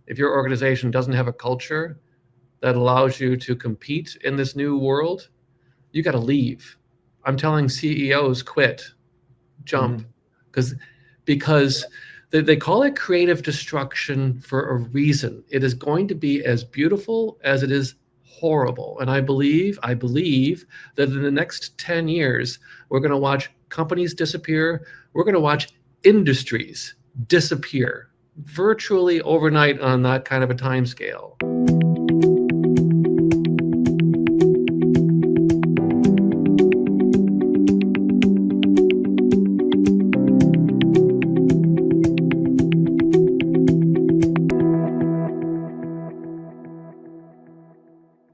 if your organization doesn't have a culture that allows you to compete in this new world, you got to leave. I'm telling CEOs, quit, jump, because they call it creative destruction for a reason. It is going to be as beautiful as it is horrible. And I believe that in the next 10 years, we're going to watch companies disappear. We're going to watch industries disappear virtually overnight on that kind of a time scale.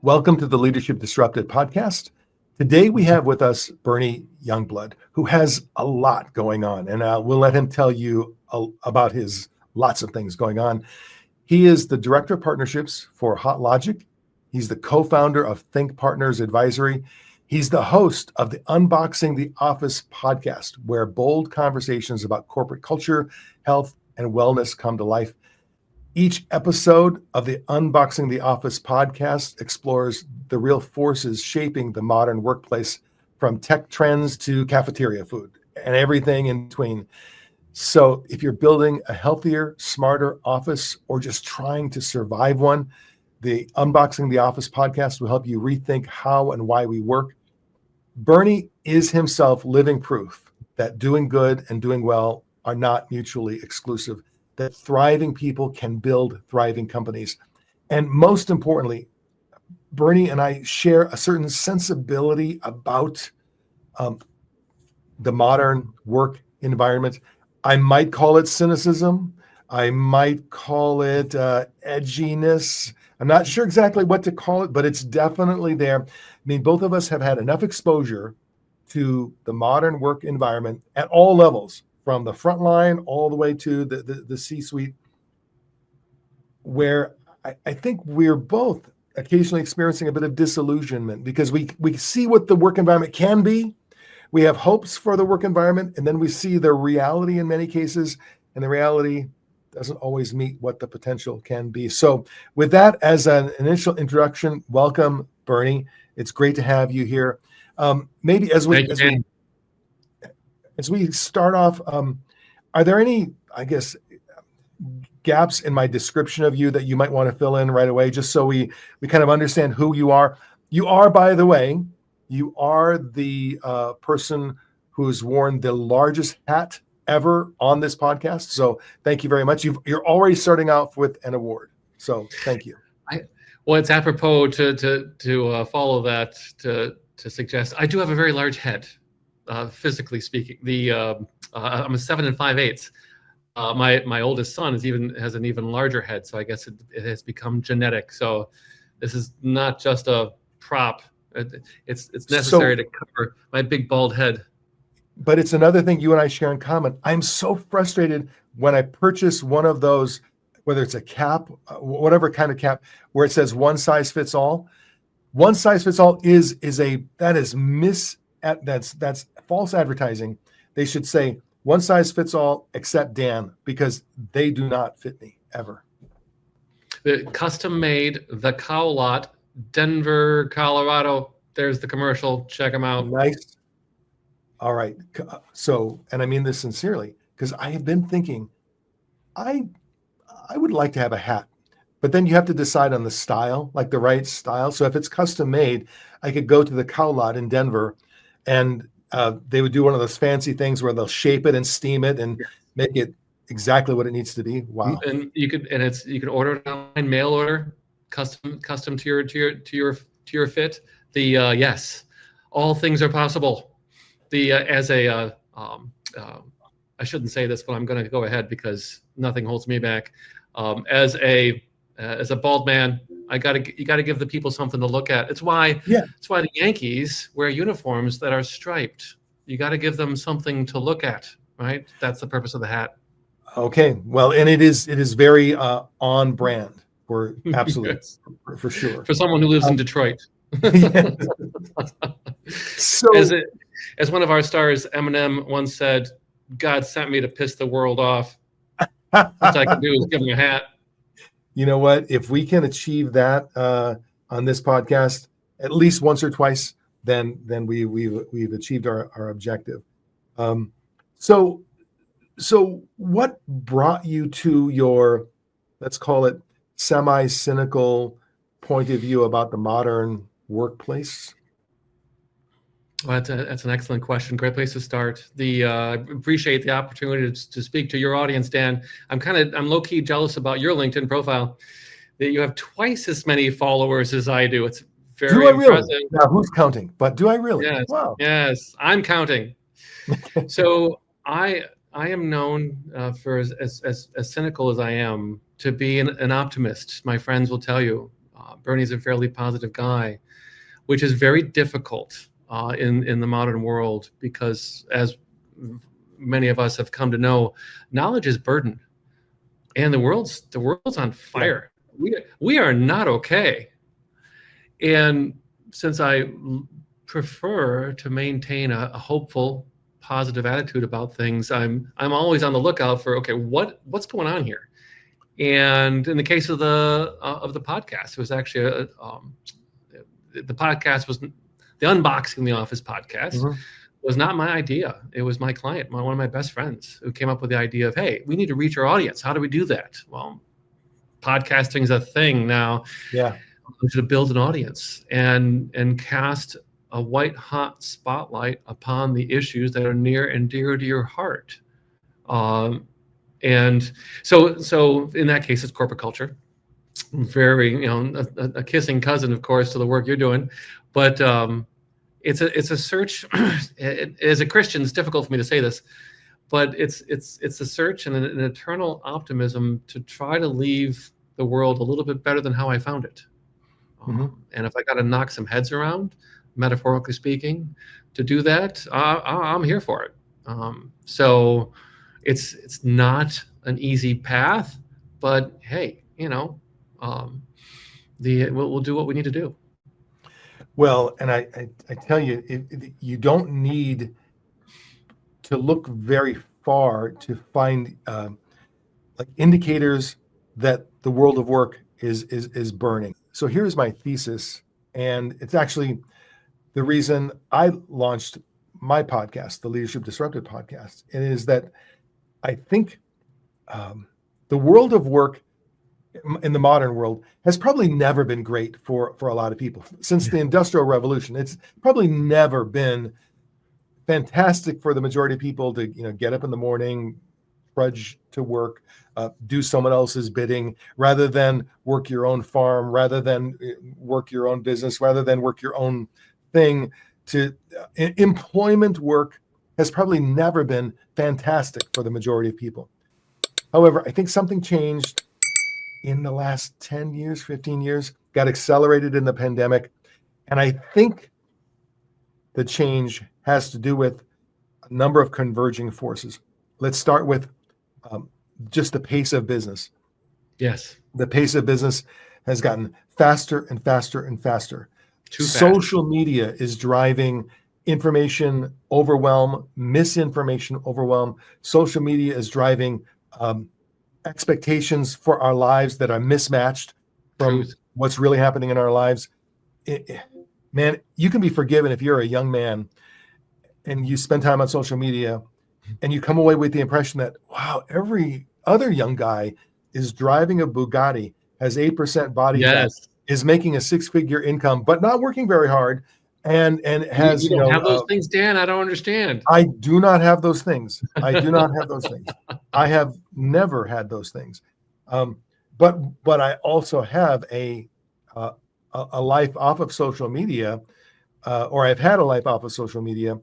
Welcome to the Leadership Disrupted podcast. Today we have with us Bernie Youngblood, who has a lot going on, and we'll let him tell you about his lots of things going on. He is the Director of Partnerships for HotLogic. He's the co-founder of Think Partners Advisory. He's the host of the Unboxing the Office podcast, where bold conversations about corporate culture, health, and wellness come to life. Each episode of the Unboxing the Office podcast explores the real forces shaping the modern workplace, from tech trends to cafeteria food and everything in between. So if you're building a healthier, smarter office or just trying to survive one, the Unboxing the Office podcast will help you rethink how and why we work. Bernie is himself living proof that doing good and doing well are not mutually exclusive, that thriving people can build thriving companies. And most importantly, Bernie and I share a certain sensibility about the modern work environment. I might call it cynicism. I might call it edginess. I'm not sure exactly what to call it, but it's definitely there. I mean, both of us have had enough exposure to the modern work environment at all levels, from the front line all the way to the C-suite, where I think we're both occasionally experiencing a bit of disillusionment because we see what the work environment can be. We have hopes for the work environment, and then we see the reality in many cases, and the reality doesn't always meet what the potential can be. So with that as an initial introduction, welcome, Bernie. It's great to have you here. Maybe as we start off, are there any, I guess, gaps in my description of you that you might want to fill in right away, just so we kind of understand who you are? You are, by the way, you are the person who's worn the largest hat ever on this podcast. So thank you very much. You're already starting off with an award. So thank you. Well, it's apropos to follow that to suggest I do have a very large head. Physically speaking, I'm a 7 5/8. My oldest son has an even larger head, so I guess it has become genetic. So this is not just a prop; it's necessary to cover my big bald head. But it's another thing you and I share in common. I'm so frustrated when I purchase one of those, whether it's a cap, whatever kind of cap, where it says one size fits all. One size fits all is that's false advertising. They should say one size fits all except Dan, because they do not fit me ever. The custom made, the Cow Lot, Denver, Colorado. There's the commercial. Check them out. Nice. All right. So, and I mean this sincerely, because I have been thinking, I would like to have a hat, but then you have to decide on the style, like the right style. So if it's custom made, I could go to the Cow Lot in Denver, and they would do one of those fancy things where they'll shape it and steam it and make it exactly what it needs to be. Wow! And you could order it online, mail order, custom to your fit. Yes, all things are possible. I shouldn't say this, but I'm going to go ahead because nothing holds me back. As a bald man, you got to give the people something to look at. It's why the Yankees wear uniforms that are striped. You got to give them something to look at, right? That's the purpose of the hat. Okay, well, and it is very on brand for absolutely Yes. for sure. For someone who lives in Detroit. So as one of our stars, Eminem, once said, "God sent me to piss the world off. What I can do is give him a hat." you know what? If we can achieve that on this podcast at least once or twice, then we've achieved our objective. Um, so what brought you to your, let's call it, semi-cynical point of view about the modern workplace? Well, that's an excellent question. Great place to start. I appreciate the opportunity to speak to your audience, Dan. I'm low key jealous about your LinkedIn profile that you have twice as many followers as I do. It's very impressive. Really? Now, who's counting? But do I really? Yes. Wow. Yes, I'm counting. So I am known for as cynical as I am to be an optimist. My friends will tell you, Bernie's a fairly positive guy, which is very difficult in the modern world, because as many of us have come to know, knowledge is burden, and the world's on fire. Yeah. We are not okay. And since I prefer to maintain a hopeful, positive attitude about things, I'm always on the lookout for, okay, what's going on here? And in the case of the podcast, it was actually the podcast was the Unboxing the Office podcast. Mm-hmm. Was not my idea. It was my client, one of my best friends, who came up with the idea of, hey, we need to reach our audience. How do we do that? Well, podcasting is a thing now. Yeah. To build an audience and cast a white hot spotlight upon the issues that are near and dear to your heart. And so in that case, it's corporate culture. Very, a kissing cousin, of course, to the work you're doing. But it's a search. As a Christian, it's difficult for me to say this, but it's a search and an eternal optimism to try to leave the world a little bit better than how I found it. Mm-hmm. And if I got to knock some heads around, metaphorically speaking, to do that, I'm here for it. So it's not an easy path, but hey, we'll do what we need to do. Well, and I tell you, you don't need to look very far to find like indicators that the world of work is burning. So here's my thesis, and it's actually the reason I launched my podcast, the Leadership Disrupted podcast. It is that I think the world of work in the modern world has probably never been great for a lot of people. Since the Industrial Revolution, it's probably never been fantastic for the majority of people to get up in the morning, trudge to work, do someone else's bidding, rather than work your own farm, rather than work your own business, rather than work your own thing. Employment work has probably never been fantastic for the majority of people. However, I think something changed in the last 10 years, 15 years, got accelerated in the pandemic. And I think the change has to do with a number of converging forces. Let's start with just the pace of business. Yes. The pace of business has gotten faster and faster and faster. Too fast. Social media is driving information overwhelm, misinformation overwhelm. Social media is driving expectations for our lives that are mismatched from what's really happening in our lives. Man, you can be forgiven if you're a young man and you spend time on social media and you come away with the impression that, wow, every other young guy is driving a Bugatti, has 8% body fat, is making a six-figure income, but not working very hard, and has, you don't have those things, Dan. I don't understand. I do not have those things. I do not have those things. I have never had those things. But I also have a life off of social media, or I've had a life off of social media.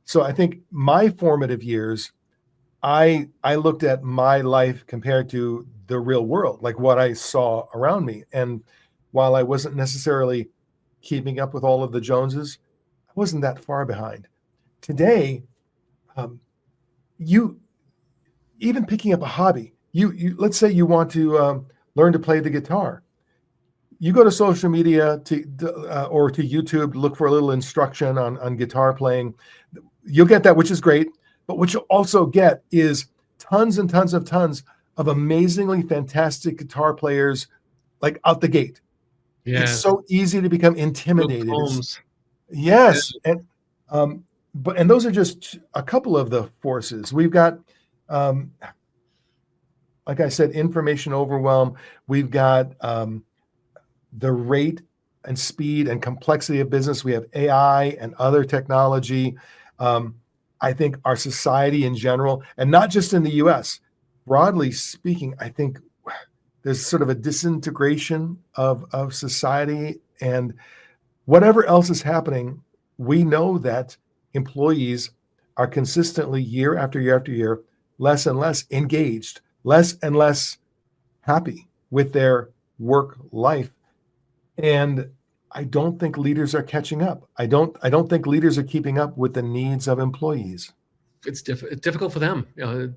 So I think my formative years, I looked at my life compared to the real world, like what I saw around me. And while I wasn't necessarily keeping up with all of the Joneses, I wasn't that far behind. Today, you even picking up a hobby, you let's say you want to learn to play the guitar. You go to social media or to YouTube, look for a little instruction on guitar playing. You'll get that, which is great. But what you'll also get is tons and tons of amazingly fantastic guitar players like out the gate. It's Yes. so easy to become Luke intimidated. Combs. Yes, and those are just a couple of the forces. We've got, um, like I said, information overwhelm. We've got the rate and speed and complexity of business. We have AI and other technology. Um, I think our society in general, and not just in the U.S., broadly speaking, I think there's sort of a disintegration of society, and whatever else is happening, we know that employees are consistently year after year after year less and less engaged, less and less happy with their work life. And I don't think leaders are catching up. I don't think leaders are keeping up with the needs of employees. It's difficult for them.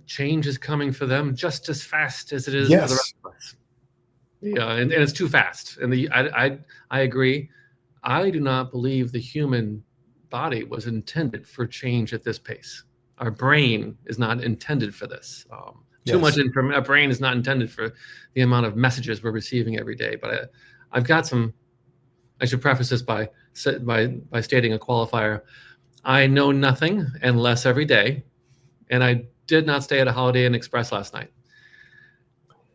Change is coming for them just as fast as it is for the Yes. rest of us. Yeah, and it's too fast. And I agree. I do not believe the human body was intended for change at this pace. Our brain is not intended for this. Too much Yes. information. Our brain is not intended for the amount of messages we're receiving every day. But I've got some. I should preface this by stating a qualifier. I know nothing and less every day, and I did not stay at a Holiday Inn Express last night.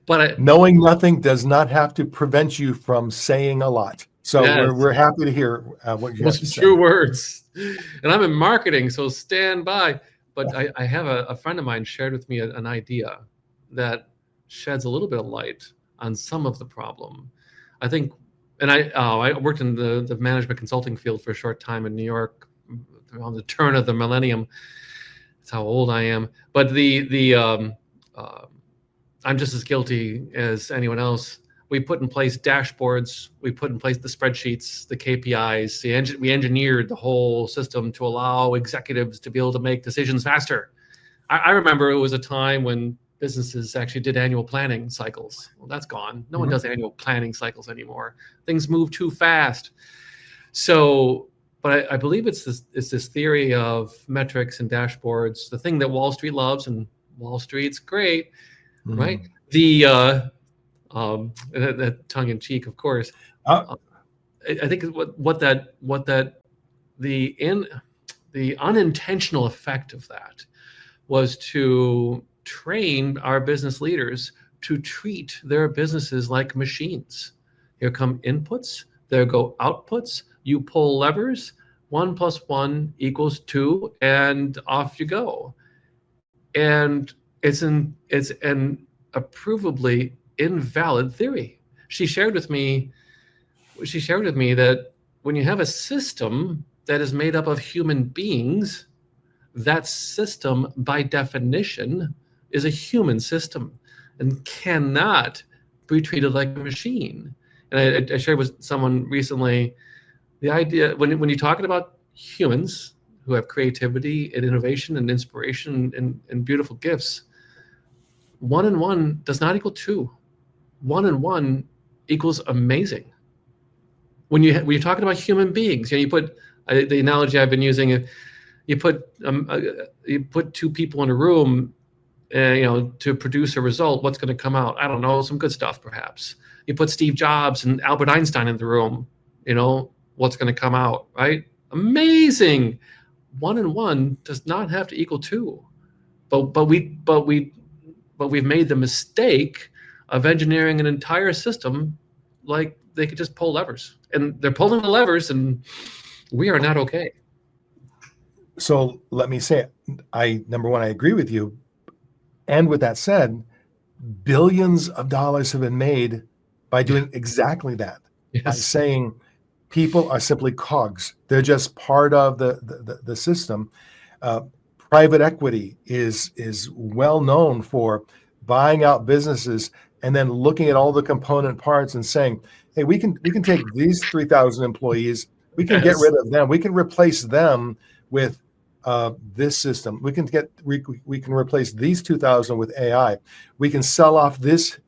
But Knowing nothing does not have to prevent you from saying a lot. So yes, we're happy to hear what you have those to say. true words. And I'm in marketing, so stand by. But I have a friend of mine shared with me an idea that sheds a little bit of light on some of the problem. I think, and I worked in the management consulting field for a short time in New York around the turn of the millennium. That's how old I am. But I'm just as guilty as anyone else. We put in place dashboards. We put in place the spreadsheets, the KPIs. We engineered the whole system to allow executives to be able to make decisions faster. I remember it was a time when businesses actually did annual planning cycles. Well, that's gone. No one does annual planning cycles anymore. Things move too fast. So, but I believe it's this theory of metrics and dashboards, the thing that Wall Street loves, and Wall Street's great, right? That tongue in cheek, of course. I think the unintentional effect of that was to train our business leaders to treat their businesses like machines. Here come inputs, there go outputs. You pull levers, 1 + 1 = 2, and off you go. And it's an approvably invalid theory. She shared with me that when you have a system that is made up of human beings, that system by definition is a human system and cannot be treated like a machine. And I shared with someone recently the idea when you're talking about humans who have creativity and innovation and inspiration and beautiful gifts, 1 and 1 does not equal 2. 1 and 1 equals amazing. When you're talking about human beings, you put the analogy I've been using. You put 2 people in a room, to produce a result. What's going to come out? I don't know, some good stuff perhaps. You put Steve Jobs and Albert Einstein in the room. What's going to come out, right? Amazing. 1 and 1 does not have to equal 2. But we've made the mistake of engineering an entire system like they could just pull levers, and they're pulling the levers, and we are not okay. So let me say, number one, I agree with you. And with that said, billions of dollars have been made by doing exactly that. Yes. By saying people are simply cogs. They're just part of the system. Private equity is well known for buying out businesses and then looking at all the component parts and saying, hey, we can take these 3,000 employees, we can get rid of them, we can replace them with this system. We can replace these 2,000 with AI. We can sell off this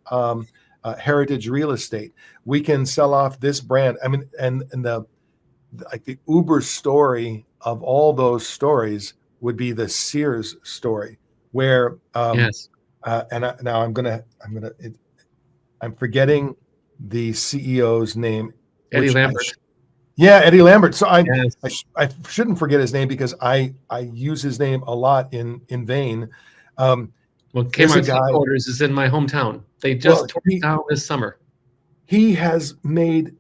heritage real estate. We can sell off this brand. I mean, and the Uber story of all those stories would be the Sears story, where Yes. I'm forgetting the CEO's name, Eddie which Lambert. yeah, Eddie Lambert. So Yes. I shouldn't forget his name because I use his name a lot in vain. Well, There's a Kmart's guy. headquarters is in my hometown. They Well, just tore it down this summer. he has made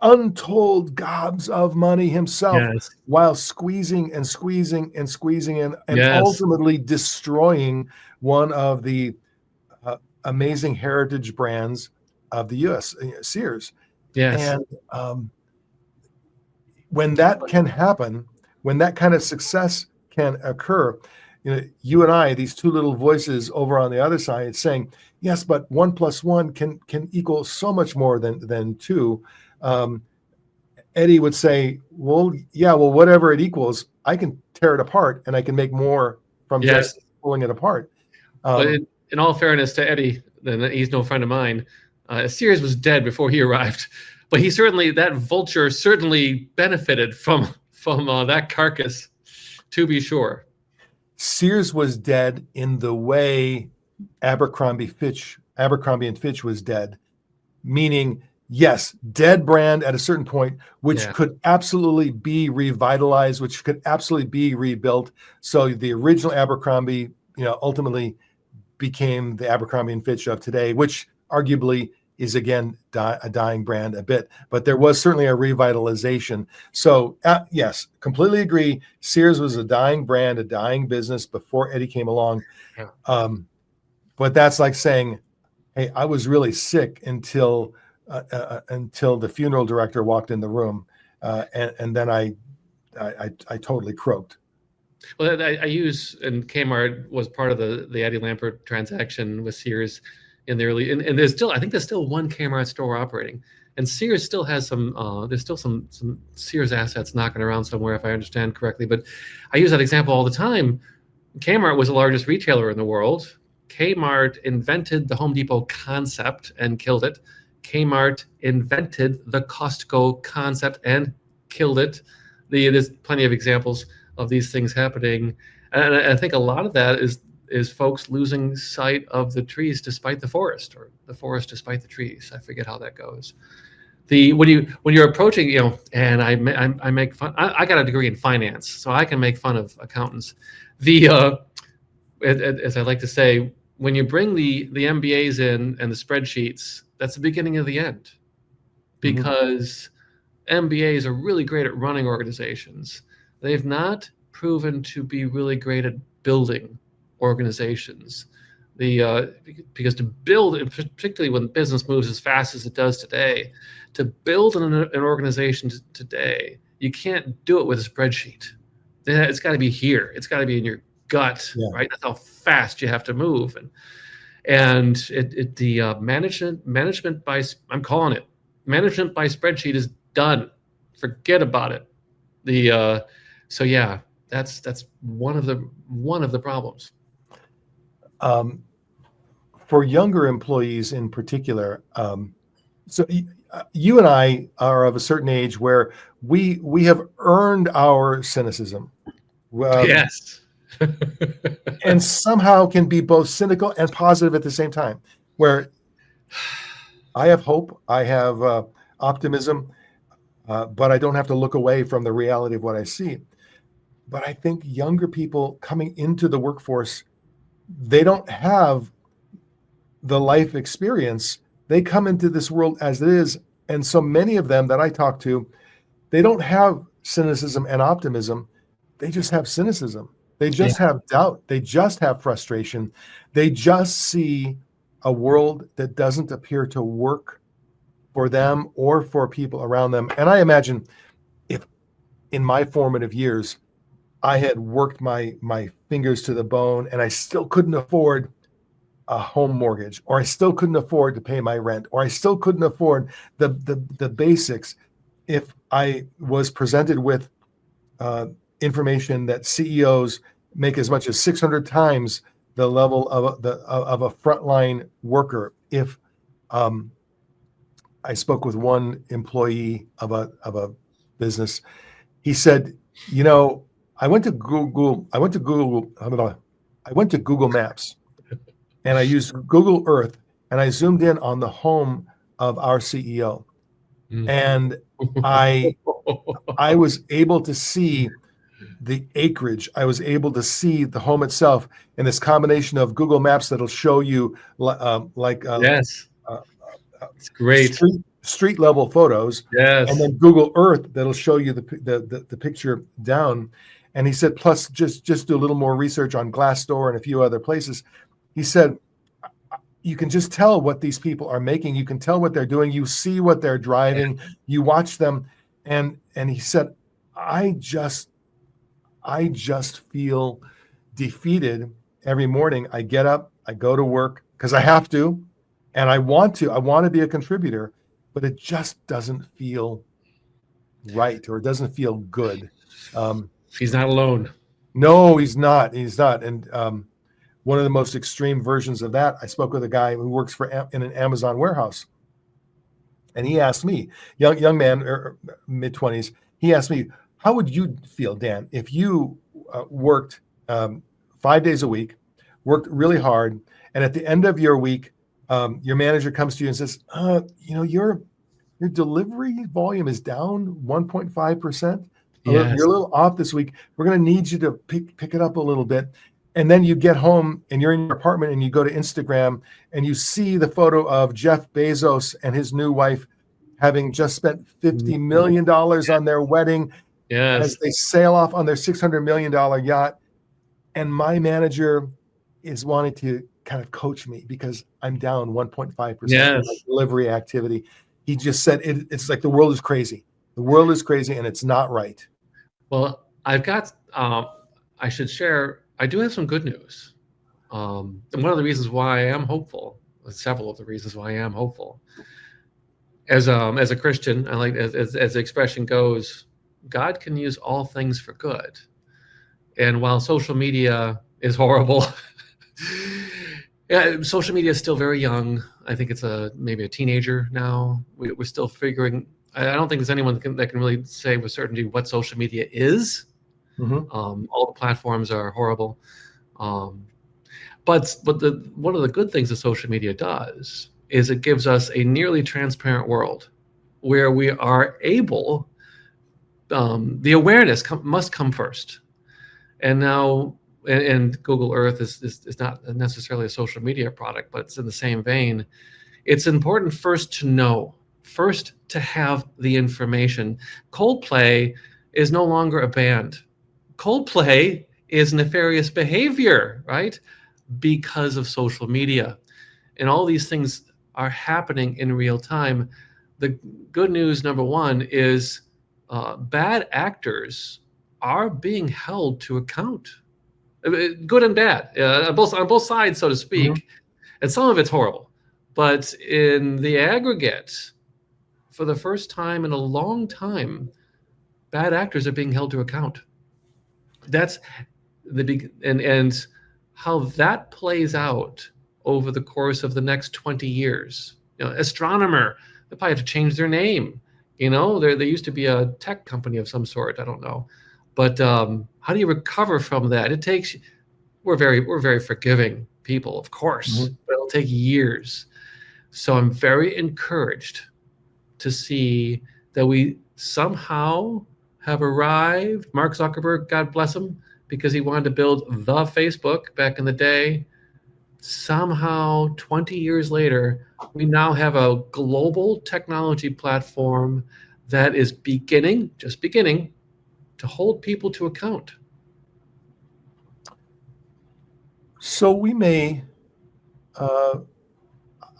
untold gobs of money himself Yes. while squeezing and squeezing and squeezing and Yes. ultimately destroying one of the amazing heritage brands of the U.S., Sears. Yes. And when that can happen, when that kind of success can occur, you and I, these two little voices over on the other side, saying, "Yes, but 1 + 1 can equal so much more than 2." Eddie would say, "Well, yeah, well, whatever it equals, I can tear it apart, and I can make more from Yes. just pulling it apart." But in all fairness to Eddie, then he's no friend of mine. Sears was dead before he arrived, but that vulture certainly benefited from that carcass, to be sure. Sears was dead in the way Abercrombie and Fitch was dead, meaning, yes, dead brand at a certain point, which could absolutely be revitalized, which could absolutely be rebuilt. So the original Abercrombie, ultimately became the Abercrombie and Fitch of today, which arguably is again a dying brand a bit, but there was certainly a revitalization. So yes, completely agree. Sears was a dying brand, a dying business before Eddie came along. Yeah. But that's like saying, "Hey, I was really sick until the funeral director walked in the room, and then I totally croaked." Well, I use, and Kmart was part of the Eddie Lambert transaction with Sears in the early, and I think there's still one Kmart store operating, and Sears still has there's still some Sears assets knocking around somewhere, if I understand correctly. But I use that example all the time. Kmart was the largest retailer in the world. Kmart invented the Home Depot concept and killed it. Kmart invented the Costco concept and killed it. There's plenty of examples of these things happening, and I think a lot of that is folks losing sight of the trees despite the forest, or the forest despite the trees. I forget how that goes. When you're approaching, and I make fun. I got a degree in finance, so I can make fun of accountants. As I like to say, when you bring the MBAs in and the spreadsheets, that's the beginning of the end, because MBAs are really great at running organizations. They've not proven to be really great at building organizations. Because to build, particularly when business moves as fast as it does today, to build an organization today, you can't do it with a spreadsheet. It's got to be here. It's got to be in your gut, right? That's how fast you have to move. And the management by, I'm calling it, management by spreadsheet is done. Forget about it. So yeah, that's one of the problems. For younger employees in particular, so you and I are of a certain age where we have earned our cynicism. Yes. And somehow can be both cynical and positive at the same time, where I have hope, I have optimism, but I don't have to look away from the reality of what I see. But I think younger people coming into the workforce, they don't have the life experience. They come into this world as it is. And so many of them that I talk to, they don't have cynicism and optimism. They just have cynicism. They just have doubt. They just have frustration. They just see a world that doesn't appear to work for them or for people around them. And I imagine if in my formative years, I had worked my fingers to the bone and I still couldn't afford a home mortgage, or I still couldn't afford to pay my rent, or I still couldn't afford the basics. If I was presented with information that CEOs make as much as 600 times the level of a frontline worker, if I spoke with one employee of a business, he said, I went to Google Maps, and I used Google Earth, and I zoomed in on the home of our CEO. Mm. And I was able to see the acreage. I was able to see the home itself in this combination of Google Maps that'll show you Yes, uh, it's great. street level photos, and Yes. then Google Earth that'll show you the picture down. And he said, plus just do a little more research on Glassdoor and a few other places. He said, you can just tell what these people are making. You can tell what they're doing. You see what they're driving. You watch them, and he said, I just feel defeated every morning. I get up, I go to work because I have to, and I want to be a contributor, but it just doesn't feel right, or it doesn't feel good. He's not alone. No, he's not. And one of the most extreme versions of that, I spoke with a guy who works in an Amazon warehouse, and he asked me, young man, mid-20s, he asked me, how would you feel, Dan, if you worked 5 days a week, worked really hard, and at the end of your week, your manager comes to you and says, your delivery volume is down 1.5%. Yes. You're a little off this week. We're going to need you to pick it up a little bit. And then you get home and you're in your apartment and you go to Instagram and you see the photo of Jeff Bezos and his new wife having just spent $50 million on their wedding as they sail off on their $600 million yacht. And my manager is wanting to kind of coach me because I'm down 1.5% in my delivery activity. He just said, it's like the world is crazy. The world is crazy and it's not right. Well, I've got, I should share, I do have some good news. And one of the reasons why I am hopeful, several of the reasons why I am hopeful, as a Christian, I like, as the expression goes, God can use all things for good. And while social media is horrible, social media is still very young. I think it's maybe a teenager now. We're still figuring. I don't think there's anyone that can really say with certainty what social media is. Mm-hmm. All the platforms are horrible, but one of the good things that social media does is it gives us a nearly transparent world where we are able. The awareness must come first, and now. And Google Earth is not necessarily a social media product, but it's in the same vein. It's important first to know, first to have the information. Coldplay is no longer a band. Coldplay is nefarious behavior, right? Because of social media. And all these things are happening in real time. The good news, number one, is bad actors are being held to account. Good and bad, on both sides, so to speak. Mm-hmm. And some of it's horrible. But in the aggregate, for the first time in a long time, bad actors are being held to account. That's the big, and how that plays out over the course of the next 20 years. Astronomer, they probably have to change their name. They used to be a tech company of some sort. I don't know. But how do you recover from that? It takes. We're very forgiving people, of course, mm-hmm. but it'll take years. So I'm very encouraged to see that we somehow have arrived. Mark Zuckerberg, God bless him, because he wanted to build the Facebook back in the day. Somehow, 20 years later, we now have a global technology platform that is just beginning, to hold people to account. So we may,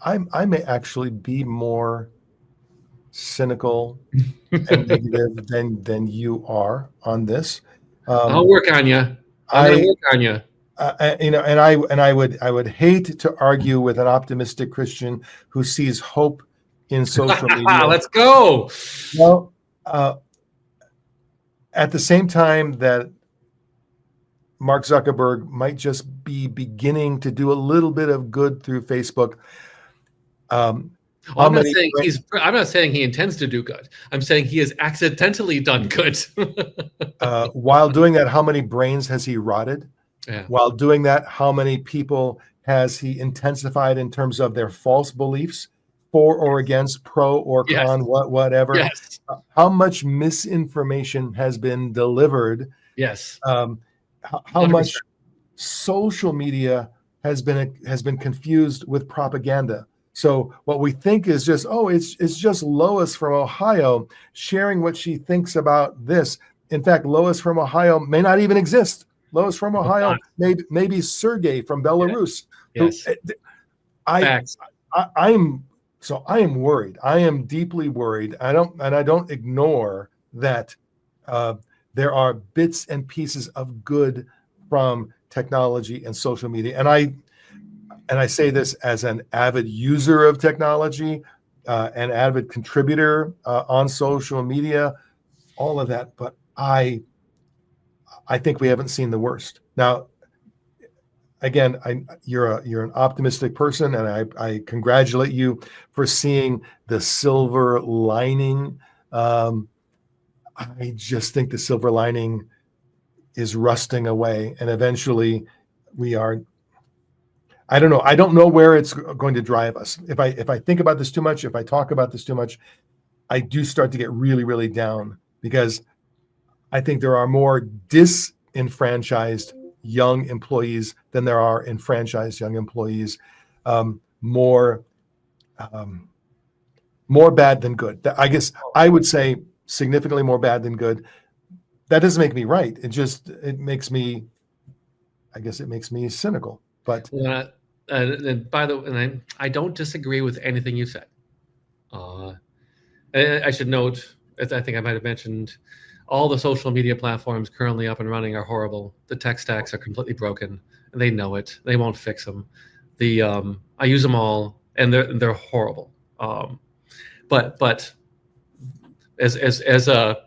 I may actually be more cynical and negative than you are on this. I'll work on you. I'm going to work on you. And I would hate to argue with an optimistic Christian who sees hope in social media. Let's go. Well, at the same time that Mark Zuckerberg might just be beginning to do a little bit of good through Facebook. I'm not saying he intends to do good. I'm saying he has accidentally done good. While doing that, how many brains has he rotted? Yeah. While doing that, how many people has he intensified in terms of their false beliefs? for or against, pro or Yes. con, whatever. Yes. How much misinformation has been delivered? Yes. How 100%. much social media has been confused with propaganda. So what we think is just, it's just Lois from Ohio sharing what she thinks about this. In fact, Lois from Ohio may not even exist. Lois from Ohio may be Sergey from Belarus. Yes. Who Facts. I am worried. I am deeply worried. I don't ignore that there are bits and pieces of good from technology and social media. And I say this as an avid user of technology, an avid contributor on social media, all of that. But I think we haven't seen the worst. Now, again, you're an optimistic person, and I congratulate you for seeing the silver lining. I just think the silver lining is rusting away, and eventually we are. I don't know. I don't know where it's going to drive us. If I think about this too much, if I talk about this too much, I do start to get really, really down, because I think there are more disenfranchised young employees than there are enfranchised young employees. More bad than good. I guess I would say significantly more bad than good. That doesn't make me right. It makes me, I guess it makes me cynical. But and by the way, I don't disagree with anything you said. And I should note, as I think I might have mentioned, all the social media platforms currently up and running are horrible. The tech stacks are completely broken, and they know it. They won't fix them. I use them all, and they're horrible. But as a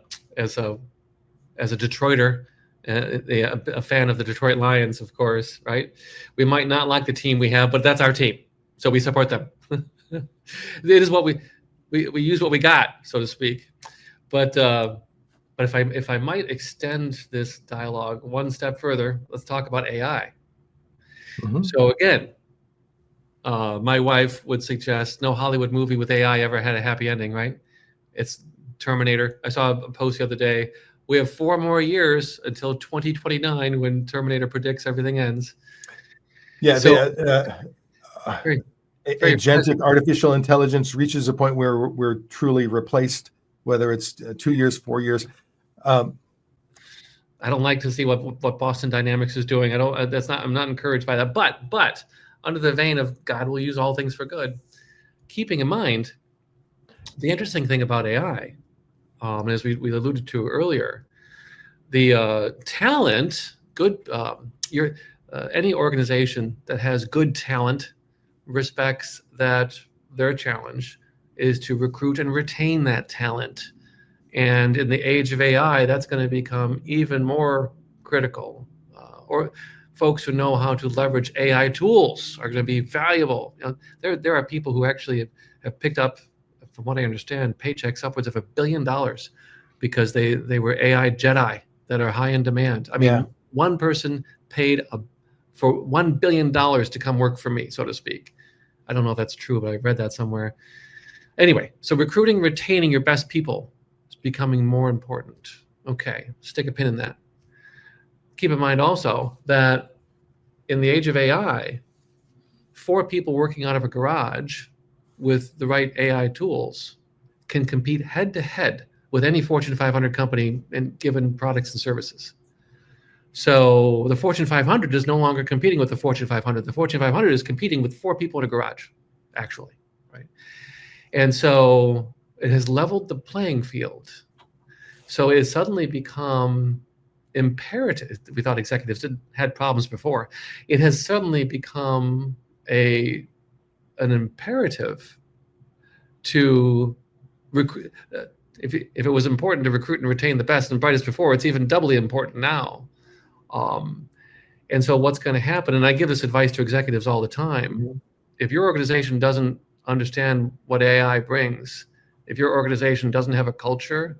Detroiter, a fan of the Detroit Lions, of course, right? We might not like the team we have, but that's our team, so we support them. It is what we use what we got, so to speak. But if I might extend this dialogue one step further, let's talk about AI. So again, my wife would suggest no Hollywood movie with AI ever had a happy ending, right? It's Terminator. I saw a post the other day. We have 4 more years until 2029 when Terminator predicts everything ends. Yeah, so agentic artificial intelligence reaches a point where we're truly replaced, whether it's 2 years, 4 years. I don't like to see what Boston Dynamics is doing. I'm not encouraged by that. But under the vein of God will use all things for good, keeping in mind the interesting thing about AI, as we alluded to earlier, the talent, good, any organization that has good talent respects that their challenge is to recruit and retain that talent. And in the age of AI, that's going to become even more critical. Or folks who know how to leverage AI tools are going to be valuable. There are people who actually have picked up, from what I understand, paychecks upwards of $1 billion because they were AI Jedi that are high in demand. I mean, one person paid for $1 billion to come work for me, so to speak. I don't know if that's true, but I read that somewhere. Anyway, so recruiting, retaining your best people is becoming more important. Okay, stick a pin in that. Keep in mind also that in the age of AI, 4 people working out of a garage with the right AI tools can compete head to head with any Fortune 500 company and given products and services. So the Fortune 500 is no longer competing with the Fortune 500. The Fortune 500 is competing with 4 people in a garage, actually, right? And so it has leveled the playing field. So it has suddenly become imperative. We thought executives had problems before. It has suddenly become an imperative to recruit. If it was important to recruit and retain the best and brightest before, it's even doubly important now. And so what's going to happen, and I give this advice to executives all the time, if your organization doesn't understand what AI brings, if your organization doesn't have a culture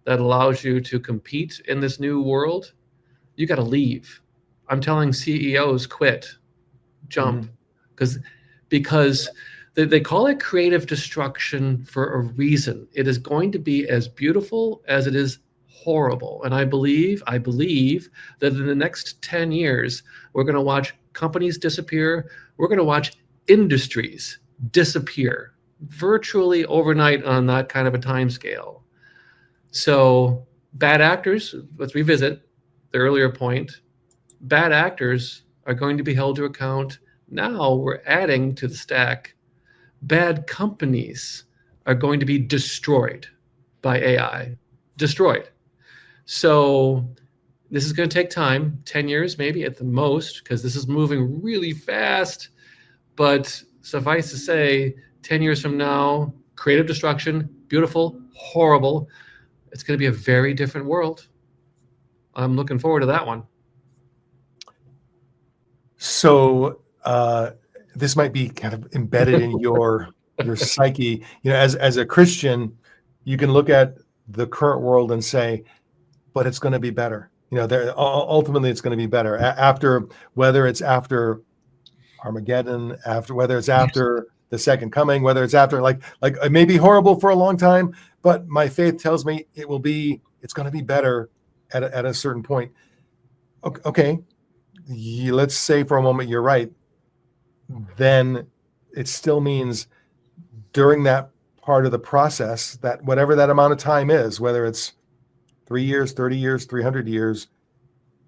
that allows you to compete in this new world, you got to leave. I'm telling CEOs, quit, jump, because They call it creative destruction for a reason. It is going to be as beautiful as it is horrible. And I believe that in the next 10 years, we're going to watch companies disappear. We're going to watch industries disappear virtually overnight on that kind of a time scale. So bad actors, let's revisit the earlier point. Bad actors are going to be held to account. Now we're adding to the stack. Bad companies are going to be destroyed by AI. Destroyed. So this is going to take time, 10 years maybe at the most, because this is moving really fast. But suffice to say, 10 years from now, creative destruction, beautiful, horrible. It's going to be a very different world. I'm looking forward to that one. So this might be kind of embedded in your psyche. You know, as a Christian, you can look at the current world and say, but it's going to be better. You know, ultimately it's going to be better after, whether it's after Armageddon, whether it's after the second coming, whether it's after like it may be horrible for a long time, but my faith tells me it's going to be better at a certain point. Okay. Let's say for a moment you're right. Then it still means during that part of the process, that whatever that amount of time is, whether it's 3 years, 30 years, 300 years,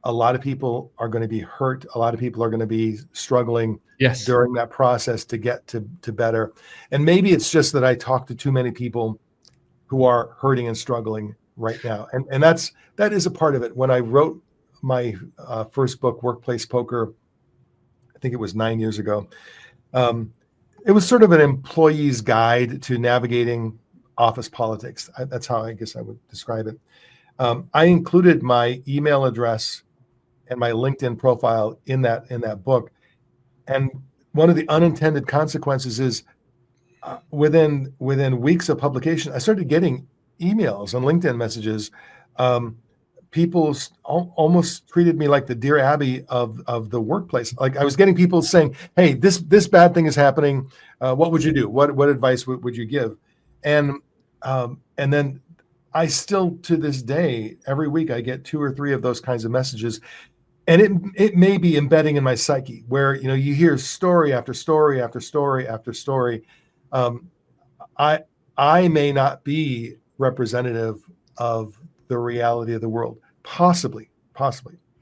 a lot of people are going to be hurt. A lot of people are going to be struggling during that process to get to better. And maybe it's just that I talk to too many people who are hurting and struggling right now. And that is a part of it. When I wrote my first book, Workplace Poker, I think it was 9 years ago. It was sort of an employee's guide to navigating office politics. That's how I guess I would describe it. I included my email address and my LinkedIn profile in that book. And one of the unintended consequences is within weeks of publication, I started getting emails and LinkedIn messages. People almost treated me like the Dear Abby of the workplace. Like I was getting people saying, "Hey, this bad thing is happening. What would you do? What advice would you give?" And then I still, to this day, every week I get 2 or 3 of those kinds of messages, and it may be embedding in my psyche where you hear story after story after story after story. I may not be representative of the reality of the world, possibly,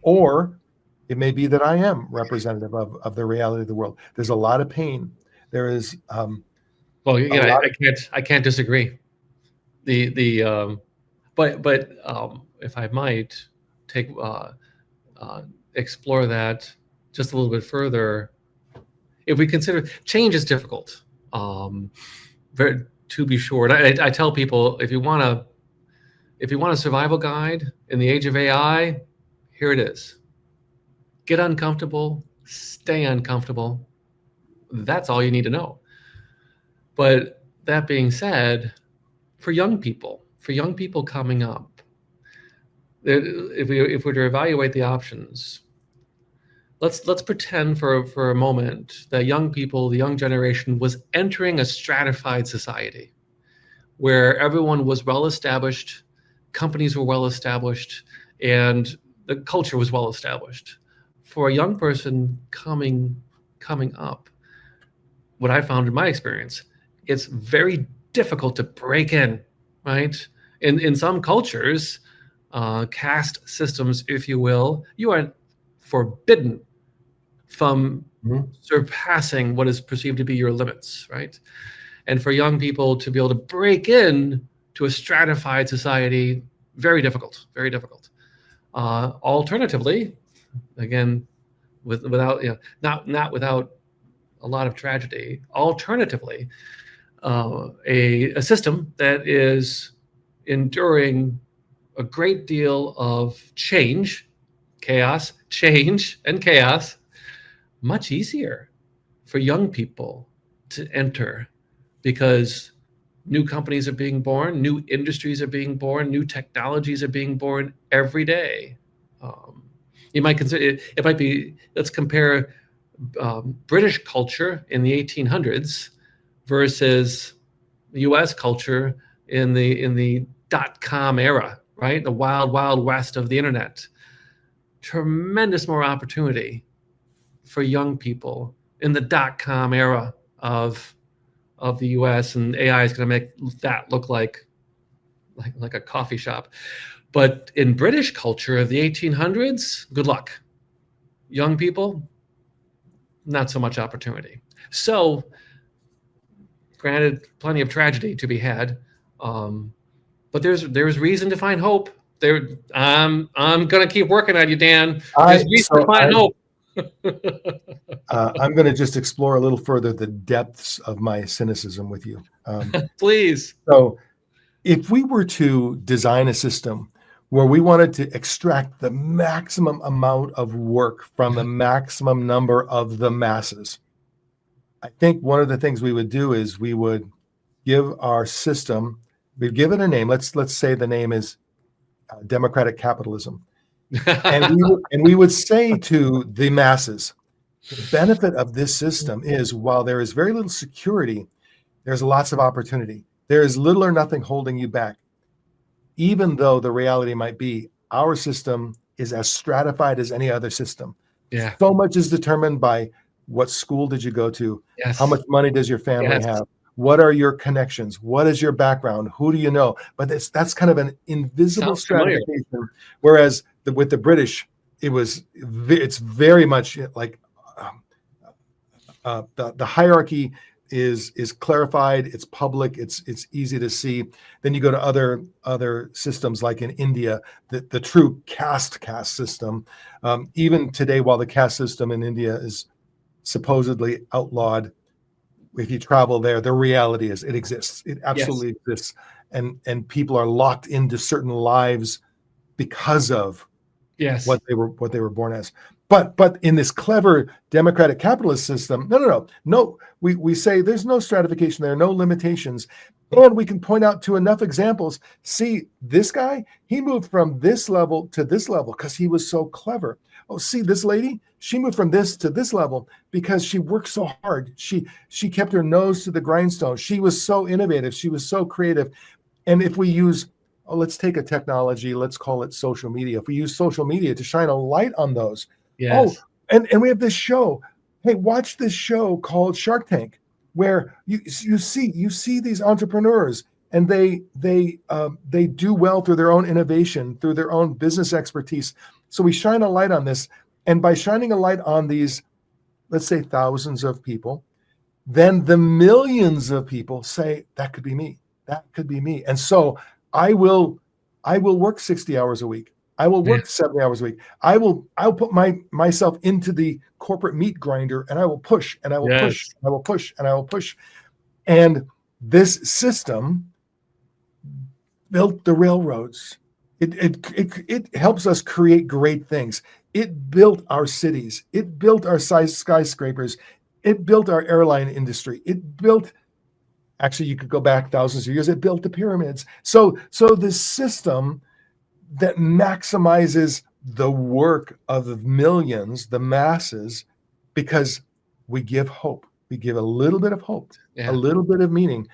or it may be that I am representative of the reality of the world. There's a lot of pain. There is. Well, again, I can't disagree. But if I might take explore that just a little bit further, if we consider change is difficult, to be sure. And I tell people, if you want a survival guide in the age of AI, here it is. Get uncomfortable, stay uncomfortable. That's all you need to know. But that being said, for young people coming up, if we're to evaluate the options, let's pretend for a moment that young people, the young generation, was entering a stratified society where everyone was well established, companies were well established, and the culture was well established. For a young person coming up, what I found in my experience, it's very difficult to break in, right? In some cultures, caste systems, if you will, you are forbidden from surpassing what is perceived to be your limits, right? And for young people to be able to break in to a stratified society, very difficult, very difficult. Alternatively, again, without not without a lot of tragedy. Alternatively, a system that is enduring a great deal of change, and chaos, much easier for young people to enter, because new companies are being born, new industries are being born, new technologies are being born every day. You might consider it might be, let's compare British culture in the 1800s versus the U.S. culture in the .com era, right? The wild, wild west of the internet. Tremendous more opportunity for young people in the .com era of the U.S., and AI is going to make that look like a coffee shop. But in British culture of the 1800s, good luck. Young people, not so much opportunity. So, granted, plenty of tragedy to be had, but there's reason to find hope. I'm gonna keep working on you, Dan. There's reason to find hope. I'm going to just explore a little further the depths of my cynicism with you. Please. So, if we were to design a system where we wanted to extract the maximum amount of work from the maximum number of the masses, I think one of the things we would do is we would give our system, we'd give it a name. Let's say the name is democratic capitalism. And we would say to the masses, the benefit of this system is while there is very little security, there's lots of opportunity. There is little or nothing holding you back. Even though the reality might be our system is as stratified as any other system. Yeah. So much is determined by what school did you go to? Yes. How much money does your family have? What are your connections? What is your background? Who do you know? But that's kind of an invisible stratification. Whereas with the British, it's very much like the hierarchy is clarified, it's public, it's easy to see. Then you go to other systems like in India, the true caste system. Even today, while the caste system in India is supposedly outlawed, if you travel there, the reality is it exists. It absolutely exists, and people are locked into certain lives because of what they were born as. But in this clever democratic capitalist system, no. We say there's no stratification there, no limitations, and we can point out to enough examples. See, this guy, he moved from this level to this level because he was so clever. Oh, see, this lady, she moved from this to this level because she worked so hard. She kept her nose to the grindstone. She was so innovative. She was so creative. And if we use, let's take a technology, let's call it social media. If we use social media to shine a light on those. Yes. Oh, and we have this show. Hey, watch this show called Shark Tank, where you see these entrepreneurs, and they do well through their own innovation, through their own business expertise. So we shine a light on this, and by shining a light on these, let's say thousands of people, then the millions of people say that could be me. That could be me. And so I will work 60 hours a week. I will work 70 hours a week. I'll put myself into the corporate meat grinder, and I will push, and I will push, and I will push, and I will push. And this system built the railroads. It helps us create great things. It built our cities. It built our skyscrapers. It built our airline industry. It built, actually, you could go back thousands of years. It built the pyramids. So this system that maximizes the work of the millions, the masses, because we give hope. We give a little bit of hope, a little bit of meaning.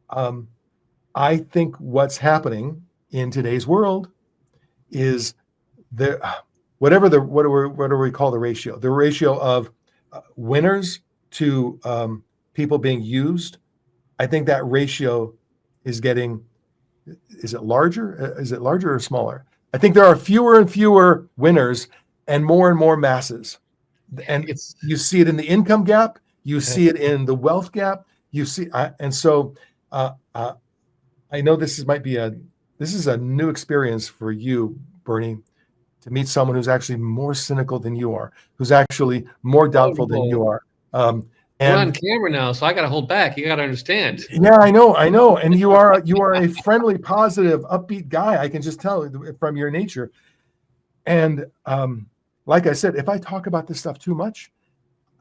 I think what's happening in today's world is what do we call the ratio? The ratio of winners to people being used. I think that ratio is getting. Is it larger? Is it larger or smaller? I think there are fewer and fewer winners and more masses. And you see it in the income gap. You see it in the wealth gap. You see, and so I know this is a new experience for you, Bernie, to meet someone who's actually more cynical than you are, who's actually more doubtful than you are. We're on camera now, so I got to hold back. You got to understand. Yeah, I know. And you are a friendly, positive, upbeat guy. I can just tell from your nature. And like I said, if I talk about this stuff too much,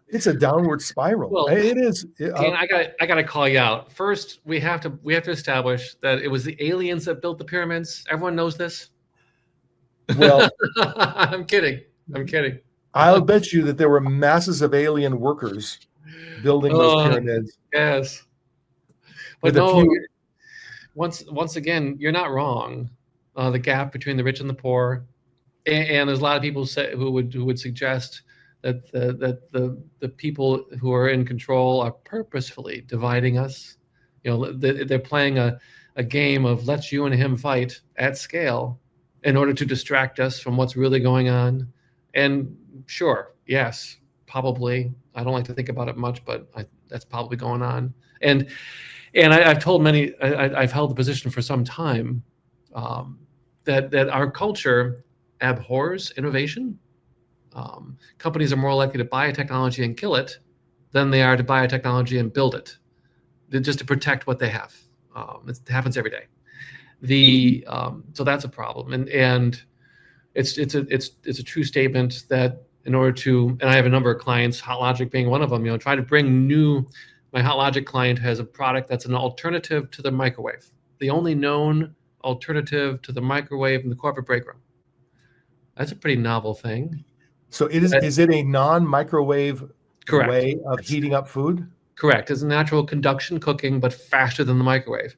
it's a downward spiral. Well, it is. Dan, I got to call you out. First, we have to establish that it was the aliens that built the pyramids. Everyone knows this. Well, I'm kidding. I'll bet you that there were masses of alien workers building those pyramids. Yes. But with a no, few. once again, you're not wrong. The gap between the rich and the poor, and there's a lot of people who would suggest that the people who are in control are purposefully dividing us. They're playing a game of let's you and him fight at scale in order to distract us from what's really going on. And sure, yes, probably. I don't like to think about it much, but that's probably going on. And I've told many. I've held the position for some time that our culture abhors innovation. Companies are more likely to buy a technology and kill it than they are to buy a technology and build it, just to protect what they have. It happens every day. So that's a problem, and it's a true statement that in order to, and I have a number of clients, HotLogic being one of them, try to bring new. My HotLogic client has a product that's an alternative to the microwave, the only known alternative to the microwave in the corporate break room. That's a pretty novel thing. So is it a non-microwave Correct. way of heating up food? Correct. It's natural conduction cooking, but faster than the microwave.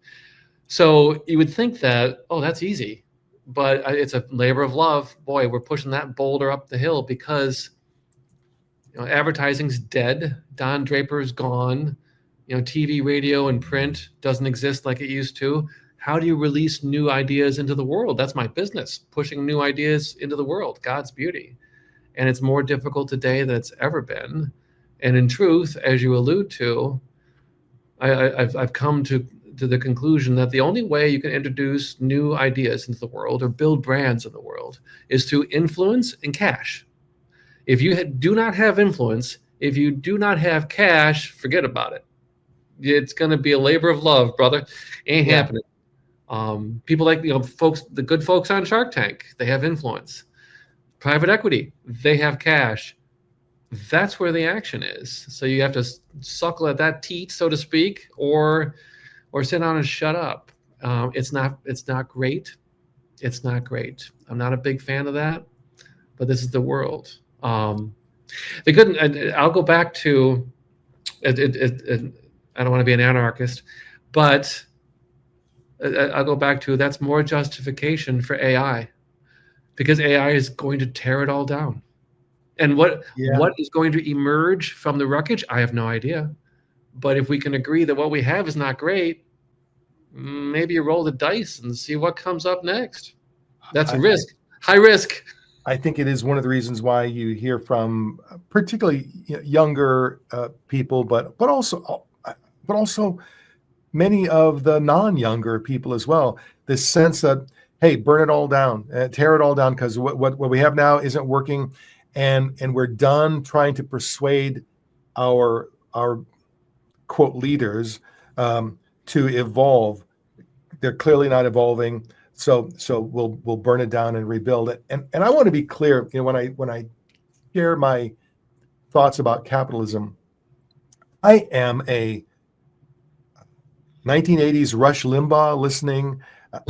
So you would think that, oh, that's easy, but it's a labor of love. Boy, we're pushing that boulder up the hill because advertising's dead. Don Draper's gone. TV, radio, and print doesn't exist like it used to. How do you release new ideas into the world? That's my business, pushing new ideas into the world, God's beauty. And it's more difficult today than it's ever been. And in truth, as you allude to, I've come to the conclusion that the only way you can introduce new ideas into the world or build brands in the world is through influence and cash. If you do not have influence, if you do not have cash, forget about it. It's going to be a labor of love, brother. Ain't happening. People like folks, the good folks on Shark Tank, they have influence. Private equity, they have cash. That's where the action is. So you have to suckle at that teat, so to speak, or sit down and shut up. It's not great. It's not great. I'm not a big fan of that, but this is the world. I'll go back to I don't want to be an anarchist, but I'll go back to that's more justification for AI, because AI is going to tear it all down. And what is going to emerge from the wreckage, I have no idea. But if we can agree that what we have is not great, maybe you roll the dice and see what comes up next. That's a risk, high risk. I think it is one of the reasons why you hear from particularly younger people, but also many of the non-younger people as well. This sense that, hey, burn it all down, tear it all down, because what we have now isn't working, and we're done trying to persuade our quote leaders to evolve. They're clearly not evolving. So we'll burn it down and rebuild it. And I want to be clear, when I share my thoughts about capitalism, I am a 1980s Rush Limbaugh listening,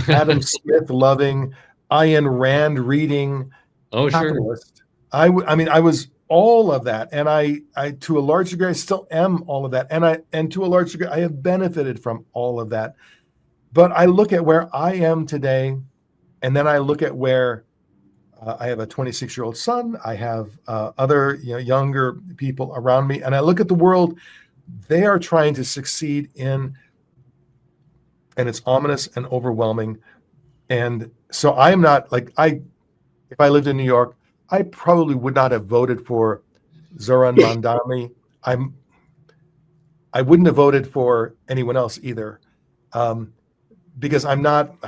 Adam Smith loving, Ayn Rand reading capitalist. Sure. I was all of that, and I to a large degree I still am all of that, and to a large degree I have benefited from all of that. But I look at where I am today, and then I look at where I have a 26-year-old son. I have other younger people around me, and I look at the world they are trying to succeed in, and it's ominous and overwhelming. And so I am not if I lived in New York, I probably would not have voted for Zoran Mandani. I wouldn't have voted for anyone else either. Because I'm not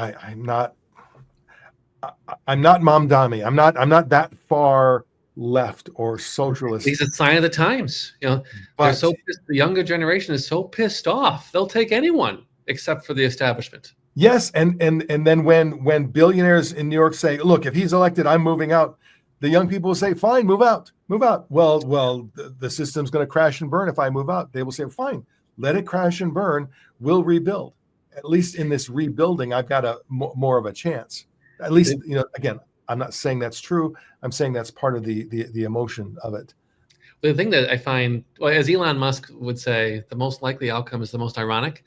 Mamdani. I'm not that far left or socialist. It's a sign of the times. They're so pissed, the younger generation is so pissed off. They'll take anyone except for the establishment. Yes, and then when billionaires in New York say, "Look, if he's elected, I'm moving out," the young people will say, "Fine, move out." Well, the system's going to crash and burn if I move out. They will say, "Fine, let it crash and burn. We'll rebuild." At least in this rebuilding, I've got more of a chance. At least, again, I'm not saying that's true. I'm saying that's part of the emotion of it. The thing that I find, well, as Elon Musk would say, the most likely outcome is the most ironic.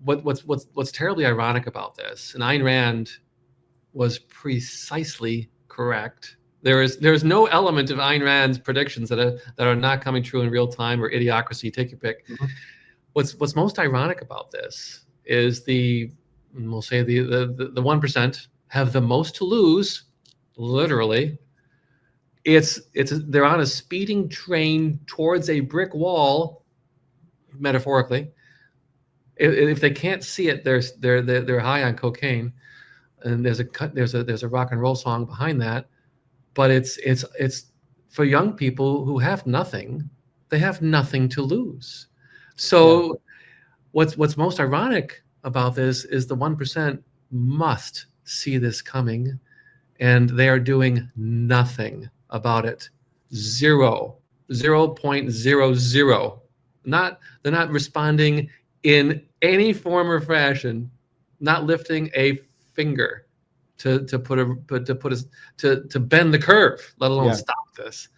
what's terribly ironic about this, and Ayn Rand was precisely correct. There's no element of Ayn Rand's predictions that are not coming true in real time, or Idiocracy, take your pick. Mhm. What's most ironic about this is we'll say the 1% have the most to lose, literally. They're on a speeding train towards a brick wall, metaphorically. If they can't see it, they're high on cocaine, and there's a rock and roll song behind that. But it's for young people who have nothing. They have nothing to lose. So what's most ironic about this is the 1% must see this coming, and they are doing nothing about it. 0.00. They're not responding in any form or fashion, not lifting a finger to bend the curve, let alone stop this.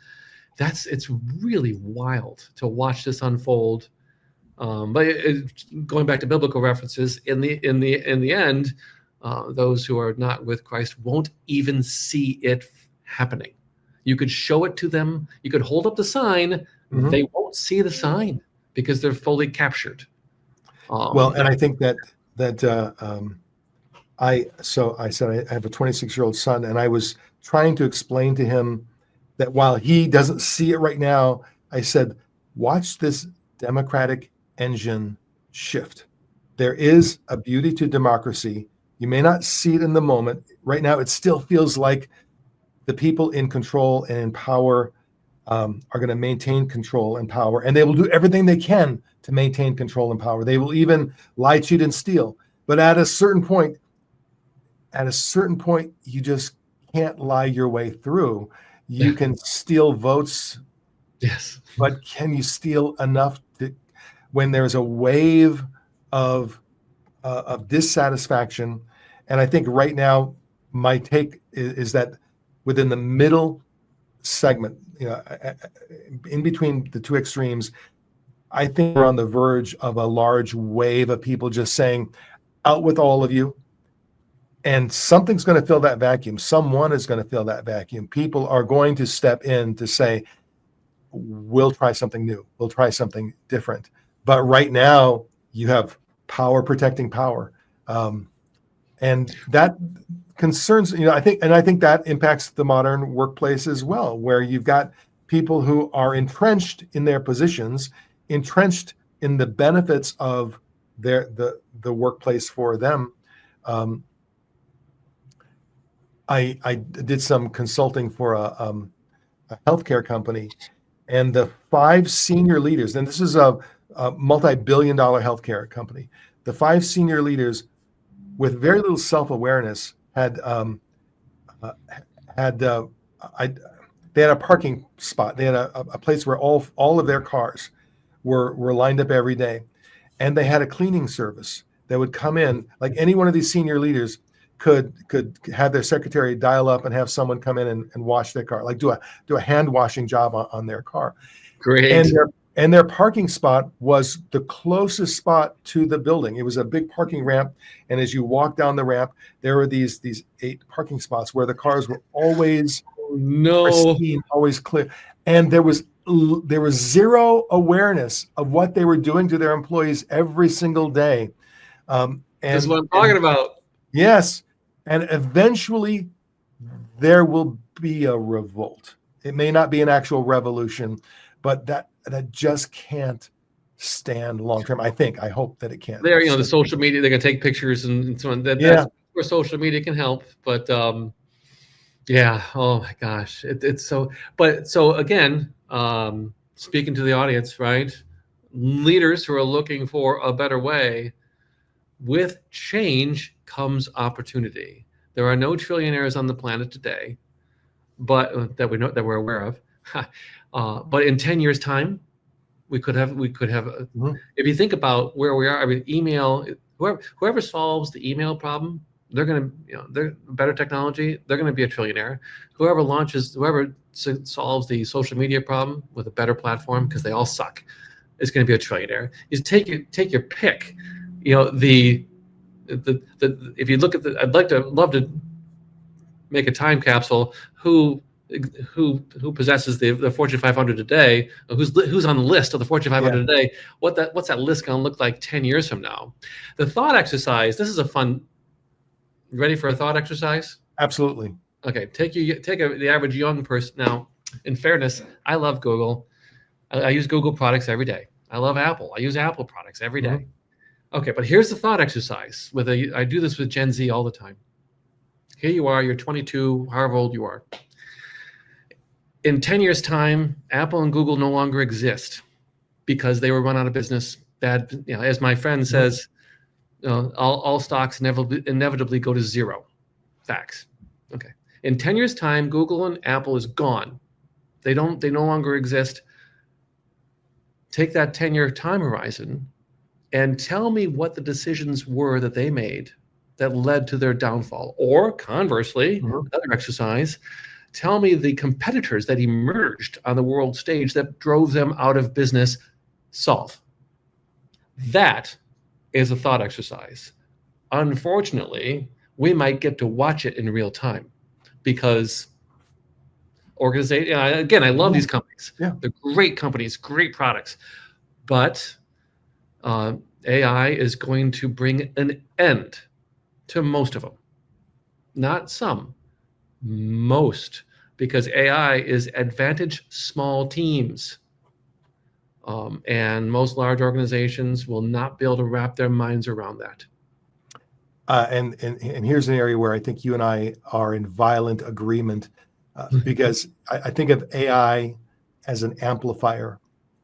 It's really wild to watch this unfold. But going back to biblical references, in the end, those who are not with Christ won't even see it happening. You could show it to them. You could hold up the sign. Mm-hmm. They won't see the sign because they're fully captured. Well, and I think that I said I have a 26-year-old son, and I was trying to explain to him that while he doesn't see it right now, I said, watch this democratic engine shift. There is a beauty to democracy. You may not see it in the moment. Right now, it still feels like the people in control and in power are going to maintain control and power, and they will do everything they can to maintain control and power. They will even lie, cheat, and steal. But at a certain point, you just can't lie your way through. You can steal votes, yes, but can you steal enough to, when there's a wave of dissatisfaction? And I think right now, my take is that within the middle segment, in between the two extremes, I think we're on the verge of a large wave of people just saying, out with all of you. And something's going to fill that vacuum. Someone is going to fill that vacuum. People are going to step in to say, we'll try something new. We'll try something different. But right now, you have power protecting power. And that concerns, I think that impacts the modern workplace as well, where you've got people who are entrenched in their positions, entrenched in the benefits of the workplace for them. I did some consulting for a healthcare company, and the 5 senior leaders, and this is a multi-billion-dollar healthcare company, the 5 senior leaders with very little self-awareness they had a parking spot. They had a place where all of their cars were lined up every day, and they had a cleaning service that would come in. Like any one of these senior leaders could have their secretary dial up and have someone come in and wash their car, like do a hand washing job on their car. Great. And their parking spot was the closest spot to the building. It was a big parking ramp, and as you walk down the ramp, there were these 8 parking spots where the cars were always pristine, always clear, and there was zero awareness of what they were doing to their employees every single day. That's what I'm talking about. Yes, and eventually there will be a revolt. It may not be an actual revolution, but that just can't stand long term. I hope that it can't. The social media, they're gonna take pictures and so on. That's where social media can help. But oh my gosh, it's so. But so again, speaking to the audience, right? Leaders who are looking for a better way. With change comes opportunity. There are no trillionaires on the planet today, but that we're aware of. But in 10 years' time, we could have. Mm-hmm. If you think about where we are, I mean, email. Whoever solves the email problem, they're better technology. They're going to be a trillionaire. Whoever solves the social media problem with a better platform, because they all suck, is going to be a trillionaire. You take your pick. if you look at love to make a time capsule. Who possesses the Fortune 500 today? Who's on the list of the Fortune 500 today? What's that list going to look like 10 years from now? The thought exercise. This is a fun. Ready for a thought exercise? Absolutely. Okay, the average young person. Now, in fairness, I love Google. I use Google products every day. I love Apple. I use Apple products every day. Okay, but here's the thought exercise. I do this with Gen Z all the time. Here you are, you're 22, however old you are. In 10 years' time, Apple and Google no longer exist because they were run out of business. Bad, as my friend says, all stocks inevitably go to zero. Facts. Okay. In 10 years' time, Google and Apple is gone. They no longer exist. Take that 10-year time horizon and tell me what the decisions were that they made that led to their downfall. Or conversely, another exercise, tell me the competitors that emerged on the world stage that drove them out of business. Solve. That is a thought exercise. Unfortunately, we might get to watch it in real time because organization. Again, I love these companies. Yeah. They're great companies, great products, but AI is going to bring an end to most of them. Not some, most, because AI is advantage small teams. And most large organizations will not be able to wrap their minds around that. And here's an area where I think you and I are in violent agreement, because I think of AI as an amplifier,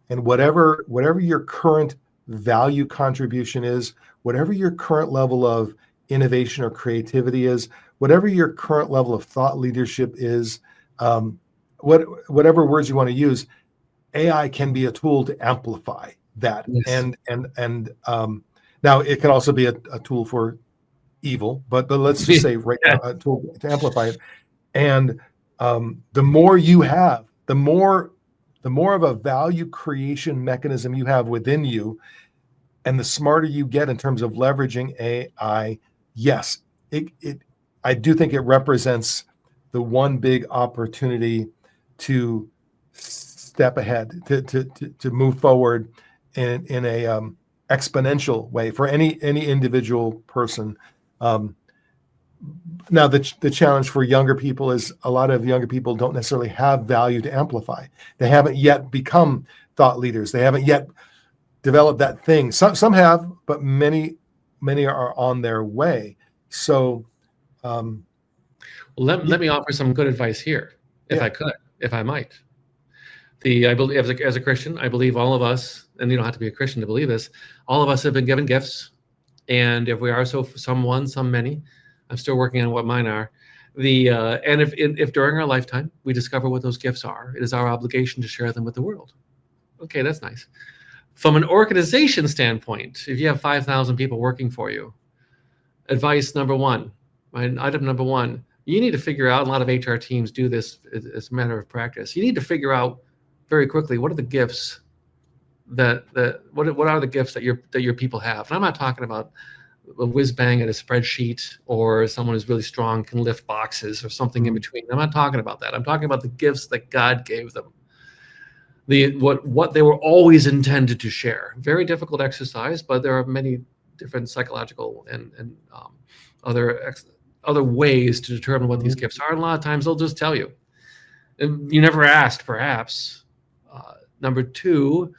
and whatever your current value contribution is, whatever your current level of innovation or creativity is, whatever your current level of thought leadership is, whatever words you want to use, AI can be a tool to amplify that. Yes. And now it can also be a tool for evil, but let's just say right now a tool to amplify it. And the more you have, the more of a value creation mechanism you have within you, and the smarter you get in terms of leveraging AI. Yes, I do think it represents the one big opportunity to step ahead, to move forward in a exponential way for any individual person. Now, the challenge for younger people is a lot of younger people don't necessarily have value to amplify. They haven't yet become thought leaders. They haven't yet developed that thing. Some have, but many are on their way. So, let me offer some good advice here, if I might. I believe as a Christian, I believe all of us, and you don't have to be a Christian to believe this, all of us have been given gifts. And if we are some many, I'm still working on what mine are. And if during our lifetime we discover what those gifts are, it is our obligation to share them with the world. Okay, that's nice. From an organization standpoint, if you have 5,000 people working for you, advice number one, right? Item number one, you need to figure out, a lot of HR teams do this as a matter of practice. You need to figure out very quickly, what are the gifts what are the gifts that your people have? And I'm not talking about a whiz bang at a spreadsheet or someone who's really strong can lift boxes or something in between. I'm not talking about that. I'm talking about the gifts that God gave them. What they were always intended to share. Very difficult exercise, but there are many different psychological and other ways to determine what these gifts are. And a lot of times they'll just tell you. And you never asked, perhaps. Number two,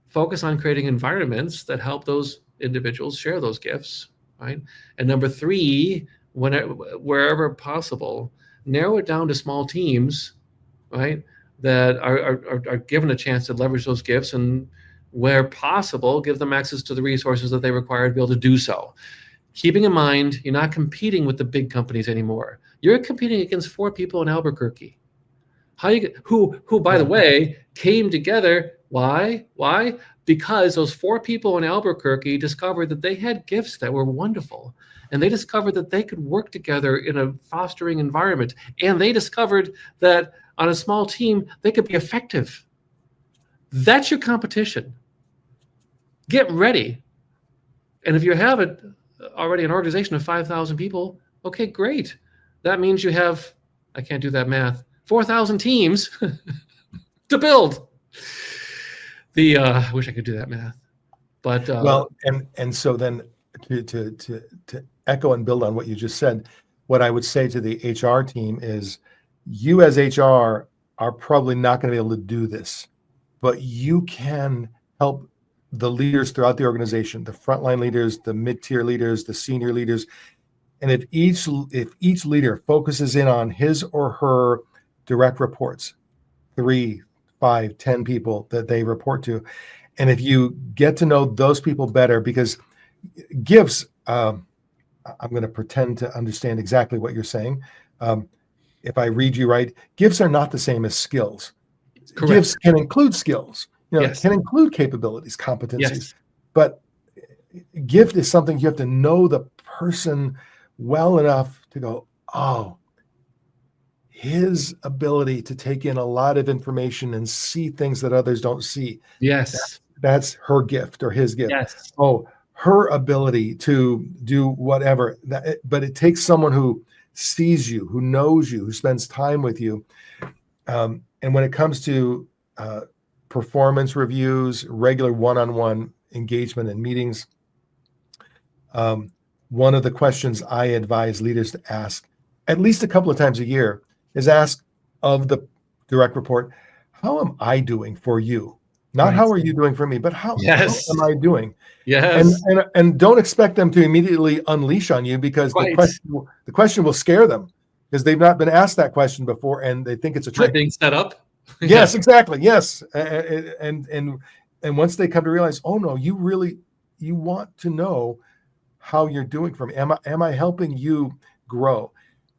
focus on creating environments that help those individuals share those gifts, right? And number three, wherever possible, narrow it down to small teams, right, that are given a chance to leverage those gifts, and where possible, give them access to the resources that they require to be able to do so. Keeping in mind, you're not competing with the big companies anymore. You're competing against 4 people in Albuquerque. Who, by the way, came together. Why? Because those 4 people in Albuquerque discovered that they had gifts that were wonderful. And they discovered that they could work together in a fostering environment. And they discovered that on a small team, they could be effective. That's your competition. Get ready. And if you have it already an organization of 5,000 people, okay, great. That means you have, I can't do that math, 4,000 teams to build. I wish I could do that math. But well, and so then to echo and build on what you just said, what I would say to the HR team is, you as HR are probably not going to be able to do this, but you can help the leaders throughout the organization, the frontline leaders, the mid-tier leaders, the senior leaders. And if each leader focuses in on his or her direct reports, 3, 5, 10 people that they report to, and if you get to know those people better, because gifts, I'm going to pretend to understand exactly what you're saying. If I read you right, gifts are not the same as skills. correct. Gifts can include skills, Yes. it can include capabilities, competencies, Yes. but gift is something you have to know the person well enough to go, oh, his ability to take in a lot of information and see things that others don't see. Yes. That's her gift or his gift. Yes. Oh, her ability to do whatever. But it takes someone who sees you, who knows you, who spends time with you. And when it comes to performance reviews, regular one-on-one engagement and meetings, one of the questions I advise leaders to ask at least a couple of times a year is ask of the direct report, how am I doing for you? Not Right. how are you doing for me, but how am I doing? Yes. And don't expect them to immediately unleash on you, because Right. the question will scare them, because they've not been asked that question before and they think it's a Am I trick. being set up? Yes, exactly. Yes. And once they come to realize, oh no, you want to know how you're doing for me. Am I helping you grow?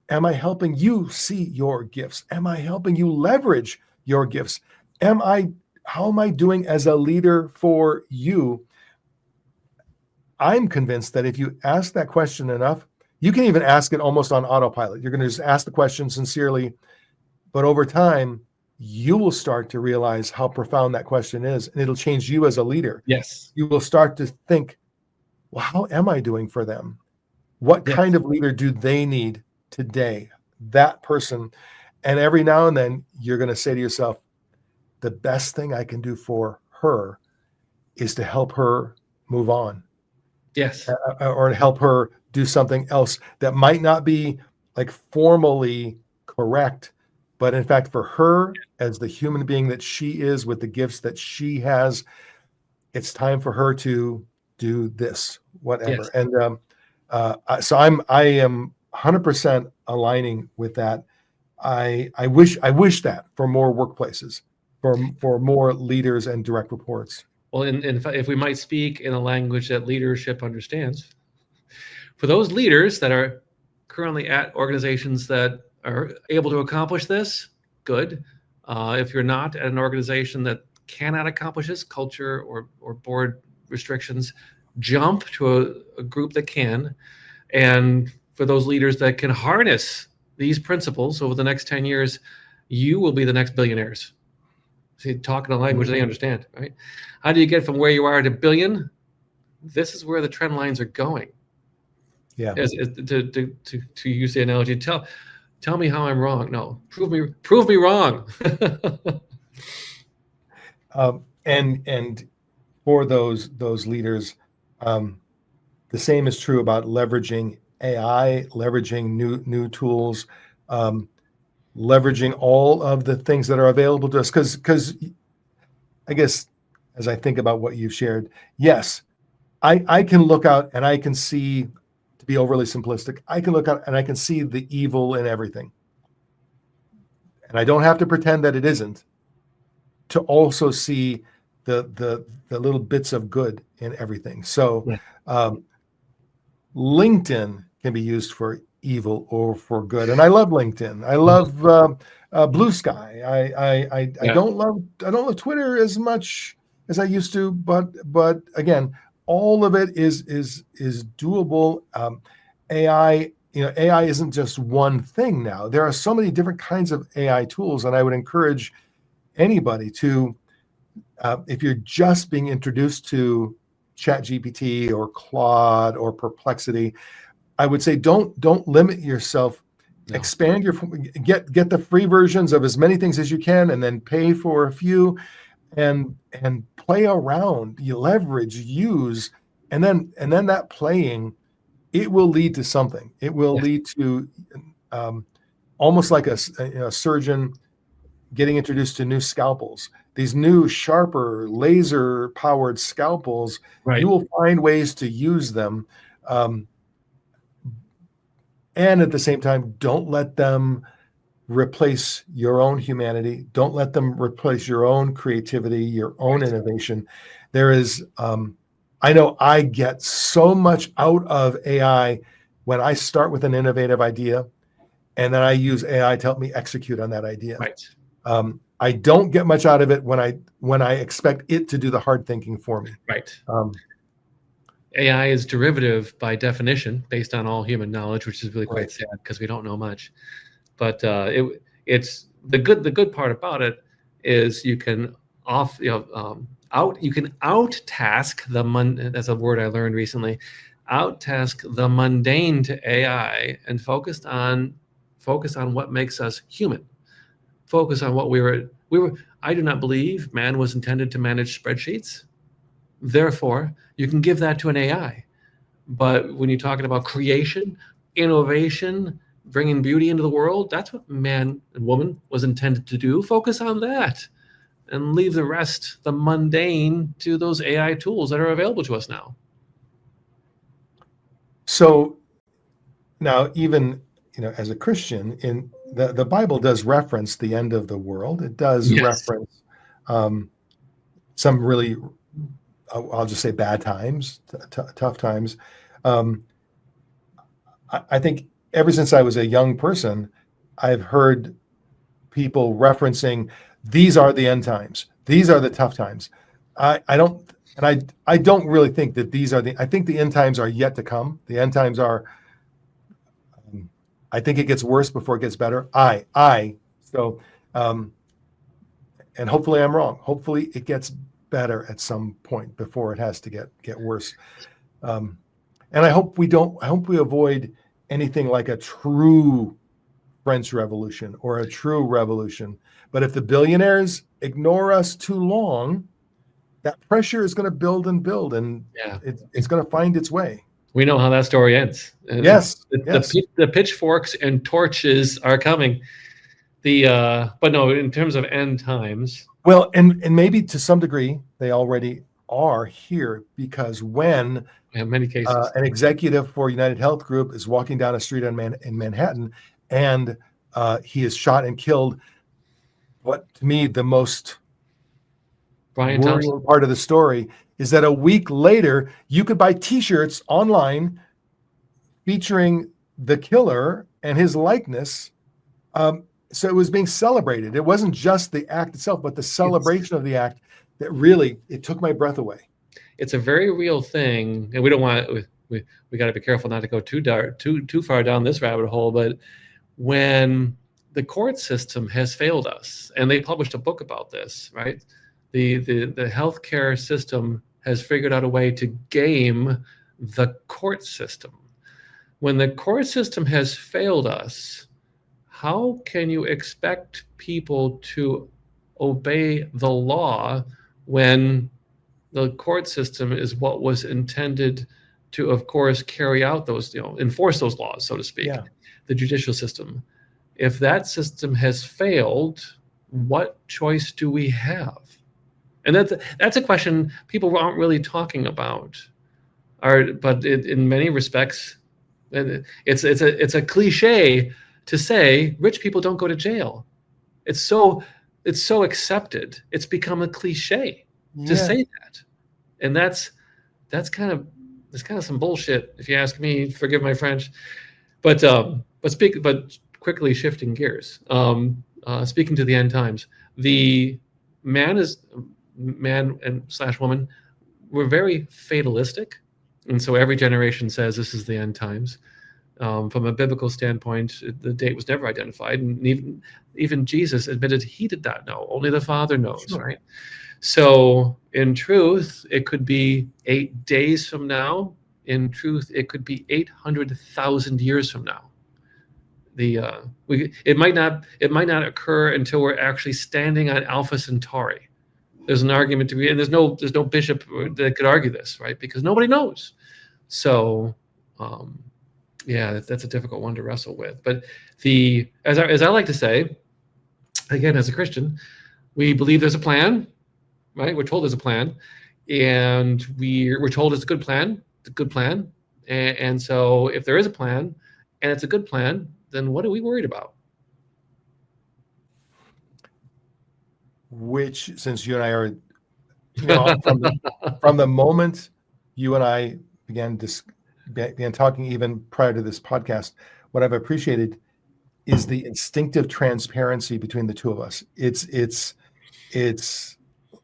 Am I helping you see your gifts? Am I helping you leverage your gifts? How am I doing as a leader for you? I'm convinced that if you ask that question enough, you can even ask it almost on autopilot. You're going to just ask the question sincerely, but over time, you will start to realize how profound that question is, and it'll change you as a leader. Yes. You will start to think, well, how am I doing for them? What Yes. kind of leader do they need today? That person. And every now and then you're going to say to yourself, the best thing I can do for her is to help her move on. Yes. Or to help her do something else that might not be like formally correct, but in fact, for her as the human being that she is, with the gifts that she has, it's time for her to do this, whatever. Yes. And so I am 100% aligning with that. I wish that for more workplaces, for more leaders and direct reports. Well, if we might speak in a language that leadership understands, for those leaders that are currently at organizations that are able to accomplish this, good. If you're not at an organization that cannot accomplish this, culture or board restrictions, jump to a group that can. And for those leaders that can harness these principles over the next 10 years, you will be the next billionaires. See, talking a language they understand, right? How do you get from where you are to billion? This is where the trend lines are going. Yeah. To use the analogy, tell me how I'm wrong. No, prove me wrong. And for those leaders, the same is true about leveraging AI, leveraging new tools, leveraging all of the things that are available to us. Because I guess as I think about what you've shared, yes, I can look out and I can see, to be overly simplistic, I can look out and I can see the evil in everything. And I don't have to pretend that it isn't, to also see the little bits of good in everything. So LinkedIn can be used for evil or for good. And I love LinkedIn. I love Blue Sky. I don't love Twitter as much as I used to, but again, all of it is doable. AI, AI isn't just one thing now. There are so many different kinds of AI tools, and I would encourage anybody to, if you're just being introduced to ChatGPT or Claude or Perplexity, I would say don't limit yourself. No. Expand your get the free versions of as many things as you can, and then pay for a few, and play around. You leverage, use, and then that playing, it will lead to something. It will lead to almost like a surgeon getting introduced to new scalpels. These new, sharper, laser-powered scalpels, Right. You will find ways to use them. And at the same time, don't let them replace your own humanity. Don't let them replace your own creativity, your own innovation. There is, I know I get so much out of AI when I start with an innovative idea, and then I use AI to help me execute on that idea. Right. I don't get much out of it when I expect it to do the hard thinking for me. Right. AI is derivative by definition based on all human knowledge, which is really quite sad because we don't know much. But it's the good part about it is you can out task that's a word I learned recently, out task the mundane to AI and focus on what makes us human. Focus on what we were. I do not believe man was intended to manage spreadsheets. Therefore, you can give that to an AI. But when you're talking about creation, innovation, bringing beauty into the world, that's what man and woman was intended to do. Focus on that and leave the rest, the mundane, to those AI tools that are available to us now. So now, even as a Christian, in the Bible does reference the end of the world. It does reference some really, I'll just say, bad times, tough times. I think ever since I was a young person, I've heard people referencing, these are the end times. These are the tough times. I don't really think that these are I think the end times are yet to come. The end times are, I think it gets worse before it gets better. So, and hopefully I'm wrong. Hopefully it gets better at some point before it has to get worse. And I hope we avoid anything like a true French Revolution or a true revolution. But if the billionaires ignore us too long, that pressure is going to build and build, and it's going to find its way. We know how that story ends. Yes. The pitchforks and torches are coming. But no, in terms of end times. Well, and maybe to some degree they already are here, because when in many cases an executive for United Health Group is walking down a street in Manhattan, and he is shot and killed, what to me the most worrying part of the story is that a week later you could buy T-shirts online featuring the killer and his likeness. So it was being celebrated. It wasn't just the act itself, but the celebration of the act that really, it took my breath away. It's a very real thing, and we don't want we got to be careful not to go too far down this rabbit hole. But when the court system has failed us, and they published a book about this, right? The healthcare system has figured out a way to game the court system. When the court system has failed us, how can you expect people to obey the law when the court system is what was intended to, of course, carry out those, enforce those laws, so to speak, the judicial system? If that system has failed, what choice do we have? And that's a question people aren't really talking about. But in many respects, it's a cliche to say rich people don't go to jail. It's so accepted. It's become a cliche to say that, and that's kind of some bullshit, if you ask me. Forgive my French, but quickly shifting gears. Speaking to the end times, the man and / woman were very fatalistic, and so every generation says this is the end times. From a biblical standpoint, the date was never identified, and even Jesus admitted he did not know. Only the Father knows, right? So in truth, it could be 8 days from now. In truth, it could be 800,000 years from now. It might not occur until we're actually standing on Alpha Centauri. There's an argument to be, and there's no bishop that could argue this, right? Because nobody knows. So, yeah, that's a difficult one to wrestle with. But as I like to say, again, as a Christian, we believe there's a plan, right? We're told there's a plan, and we're told it's a good plan. It's a good plan, and so if there is a plan, and it's a good plan, then what are we worried about? Which, since you and I are, from the moment you and I began talking, even prior to this podcast, what I've appreciated is the instinctive transparency between the two of us. It's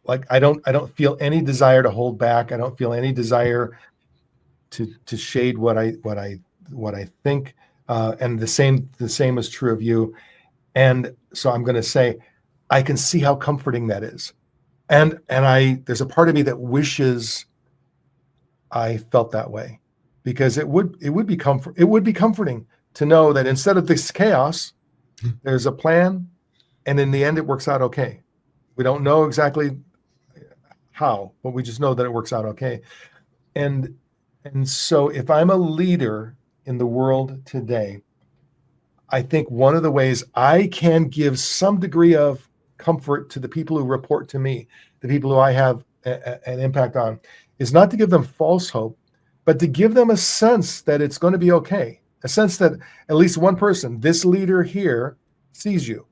like I don't feel any desire to hold back. I don't feel any desire to shade what I think. And the same is true of you. And so I'm going to say, I can see how comforting that is. And there's a part of me that wishes I felt that way, because it would be comforting to know that instead of this chaos, there's a plan, and in the end it works out okay. We don't know exactly how, but we just know that it works out okay. And so if I'm a leader in the world today, I think one of the ways I can give some degree of comfort to the people who report to me, the people who I have an impact on, is not to give them false hope, but to give them a sense that it's going to be okay. A sense that at least one person, this leader here, sees you.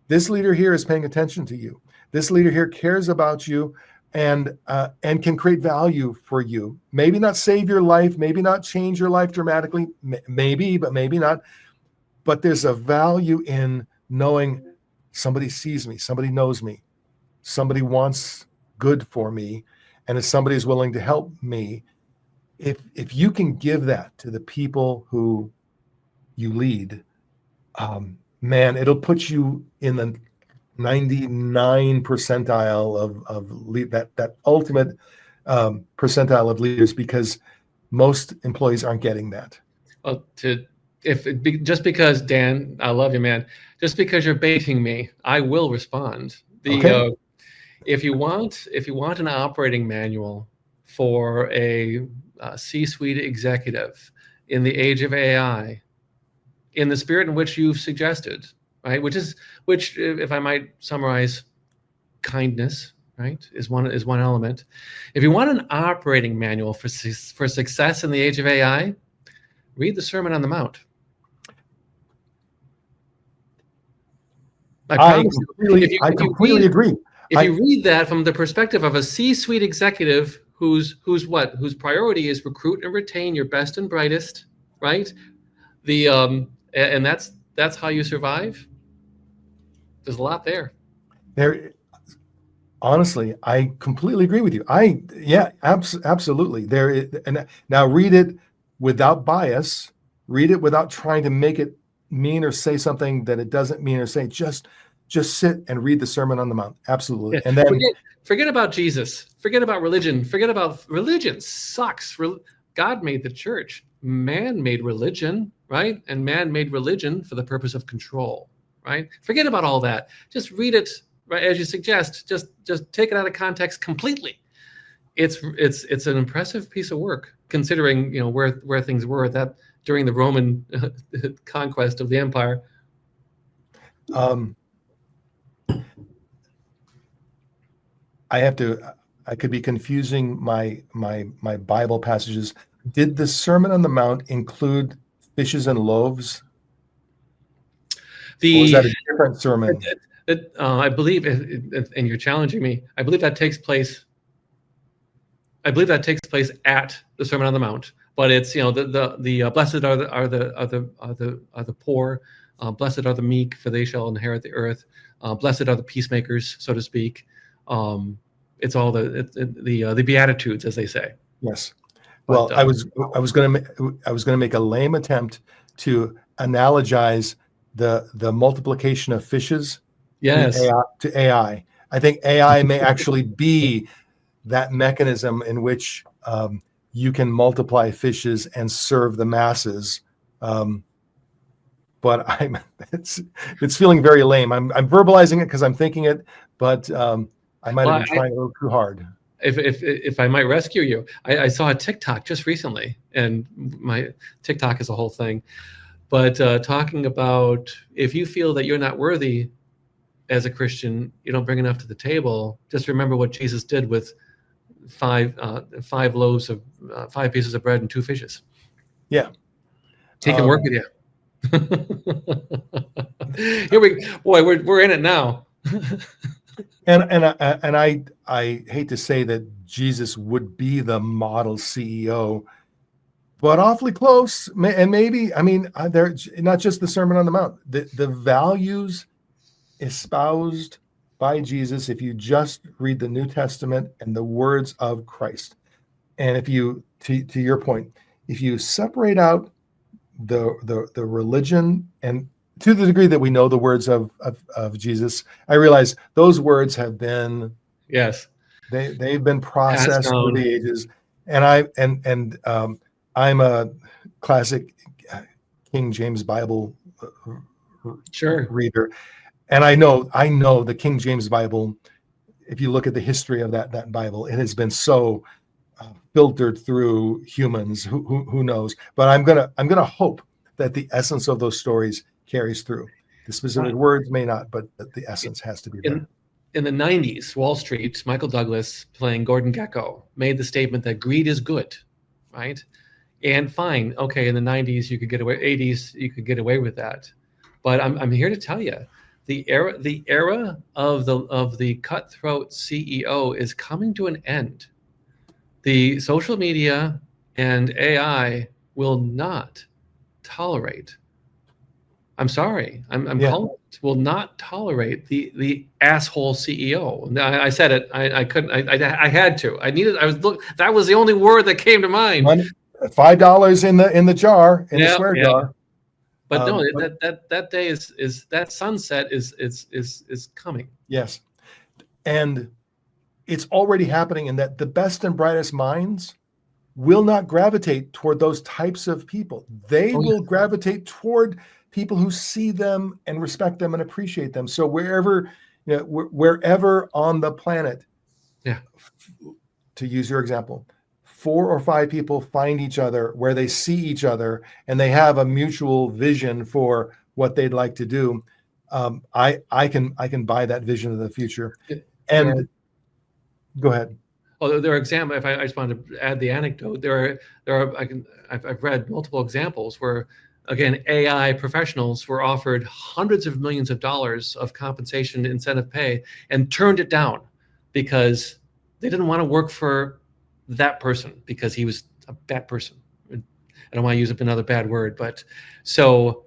This leader here is paying attention to you. This leader here cares about you and can create value for you. Maybe not save your life, maybe not change your life dramatically, maybe, but maybe not. But there's a value in knowing somebody sees me, somebody knows me, somebody wants good for me, and if somebody is willing to help me, if you can give that to the people who you lead, man, it'll put you in the 99 percentile of that ultimate percentile of leaders, because most employees aren't getting that. Well, just because, Dan, I love you, man. Just because you're baiting me, I will respond. Okay. If you want an operating manual for a C-suite executive in the age of AI, in the spirit in which you've suggested, right? Which, if I might summarize, kindness, right, is one element. If you want an operating manual for success in the age of AI, read the Sermon on the Mount. I completely agree. If you read that from the perspective of a C-suite executive whose priority is recruit and retain your best and brightest, right? And that's how you survive. There's a lot there. Honestly, I completely agree with you. Absolutely. And now read it without bias. Read it without trying to make it mean or say something that it doesn't mean or say. Just sit and read the Sermon on the Mount. Absolutely. Yeah. And then forget about Jesus. Forget about religion. Forget about religion. Sucks. God made the church. Man made religion, right? And man made religion for the purpose of control, right? Forget about all that. Just read it, right, as you suggest. Just take it out of context completely. It's an impressive piece of work, considering where things were that during the Roman conquest of the empire. I could be confusing my Bible passages. Did the Sermon on the Mount include fishes and loaves? Or was that a different sermon? I believe, and you're challenging me, I believe that takes place at the Sermon on the Mount. But it's the blessed are the poor, blessed are the meek, for they shall inherit the earth. Blessed are the peacemakers, so to speak. It's all the Beatitudes, as they say. Yes. Well, I was going to make a lame attempt to analogize the multiplication of fishes yes. to AI. I think AI may actually be that mechanism in which you can multiply fishes and serve the masses. But it's feeling very lame. I'm verbalizing it because I'm thinking it, but I might have been trying a little too hard. If I might rescue you, I saw a TikTok just recently, and my TikTok is a whole thing, but talking about if you feel that you're not worthy as a Christian, you don't bring enough to the table. Just remember what Jesus did with five loaves of 5 pieces of bread and 2 fishes. Yeah, He can work with you. Here we're in it now. and I hate to say that Jesus would be the model CEO, but awfully close. And maybe, I mean, they're not just the Sermon on the Mount, the values espoused by Jesus. If you just read the New Testament and the words of Christ, and if you, to your point, if you separate out the religion, and to the degree that we know the words of Jesus, I realize those words have been, yes, they've been processed through the ages, and I'm a classic King James Bible reader, and I know the King James Bible. If you look at the history of that Bible, it has been so filtered through humans. Who knows? But I'm gonna hope that the essence of those stories carries through. The specific words may not, but the essence has to be there. In the 90s, Wall Street, Michael Douglas, playing Gordon Gekko, made the statement that greed is good, right? And fine, okay, in the 90s you could get away, 80s you could get away with that. But I'm here to tell you, the era of the cutthroat CEO is coming to an end. The social media and AI will not tolerate. I'm sorry. I'm calling it, will not tolerate the asshole CEO. I said it. I couldn't. I had to. I needed. That was the only word that came to mind. $5 in the jar, in the swear jar. But no, that day is that sunset is coming. Yes, and it's already happening in that the best and brightest minds will not gravitate toward those types of people. They will gravitate toward people who see them and respect them and appreciate them. So wherever on the planet, to use your example, 4 or 5 people find each other where they see each other and they have a mutual vision for what they'd like to do. I can buy that vision of the future. And go ahead. Oh, there are examples. If I just wanted to add the anecdote, I've read multiple examples where, again, AI professionals were offered hundreds of millions of dollars of compensation, incentive pay, and turned it down because they didn't want to work for that person because he was a bad person. I don't want to use another bad word, but so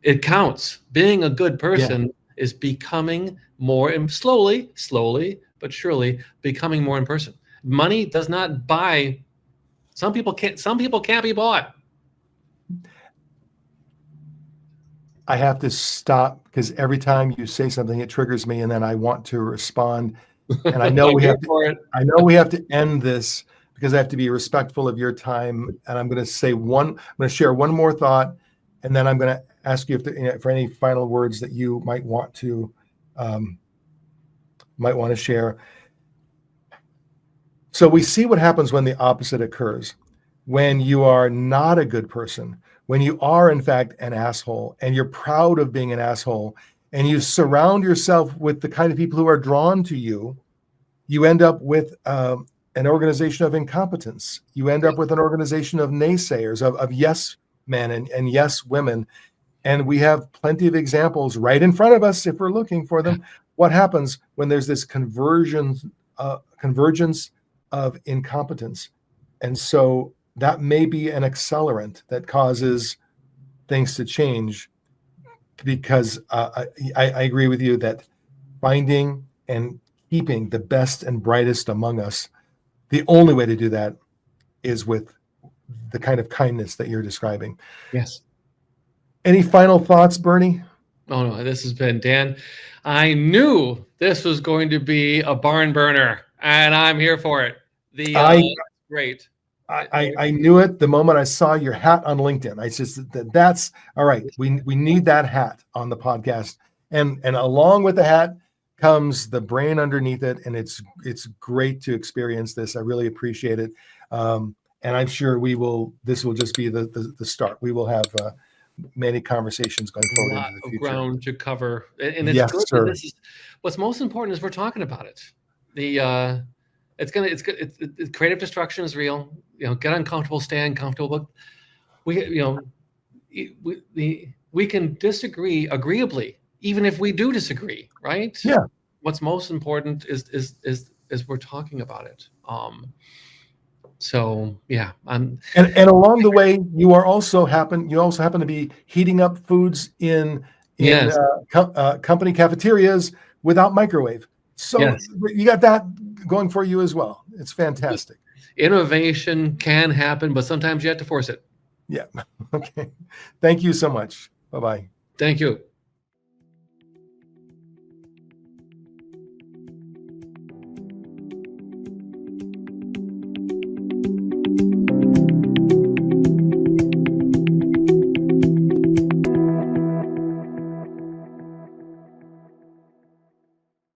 it counts. Being a good person is becoming more, and slowly, but surely becoming more in person. Money does not buy. Some people can't be bought. I have to stop because every time you say something, it triggers me, and then I want to respond. And I know we have to end this because I have to be respectful of your time. And I'm going to share one more thought, and then I'm going to ask you for any final words that you might want to share. So we see what happens when the opposite occurs. When you are not a good person, when you are in fact an asshole, and you're proud of being an asshole, and you surround yourself with the kind of people who are drawn to you, you end up with an organization of incompetence. You end up with an organization of naysayers, of yes men and yes women. And we have plenty of examples right in front of us if we're looking for them. What happens when there's this convergence of incompetence? And so that may be an accelerant that causes things to change, because I agree with you that finding and keeping the best and brightest among us, the only way to do that is with the kind of kindness that you're describing. Yes. Any final thoughts, Bernie? Oh no, this has been Dan. I knew this was going to be a barn burner, and I'm here for it. I Great. I knew it the moment I saw your hat on LinkedIn. I just that's all right. We need that hat on the podcast, and along with the hat comes the brain underneath it, and it's great to experience this. I really appreciate it, and I'm sure we will. This will just be the start. We will have many conversations going forward into the future. A lot of ground to cover, and it's yes, good. Sir. This is what's most important is we're talking about it. It's creative destruction is real. Get uncomfortable, stay uncomfortable. But we can disagree agreeably, even if we do disagree, right? Yeah. What's most important is we're talking about it. So yeah, and along the way, you also happen to be heating up foods in yes. Company cafeterias without microwave. So yes. You got that going for you as well. It's fantastic. Innovation can happen, but sometimes you have to force it. Yeah. Okay. Thank you so much. Bye-bye. Thank you.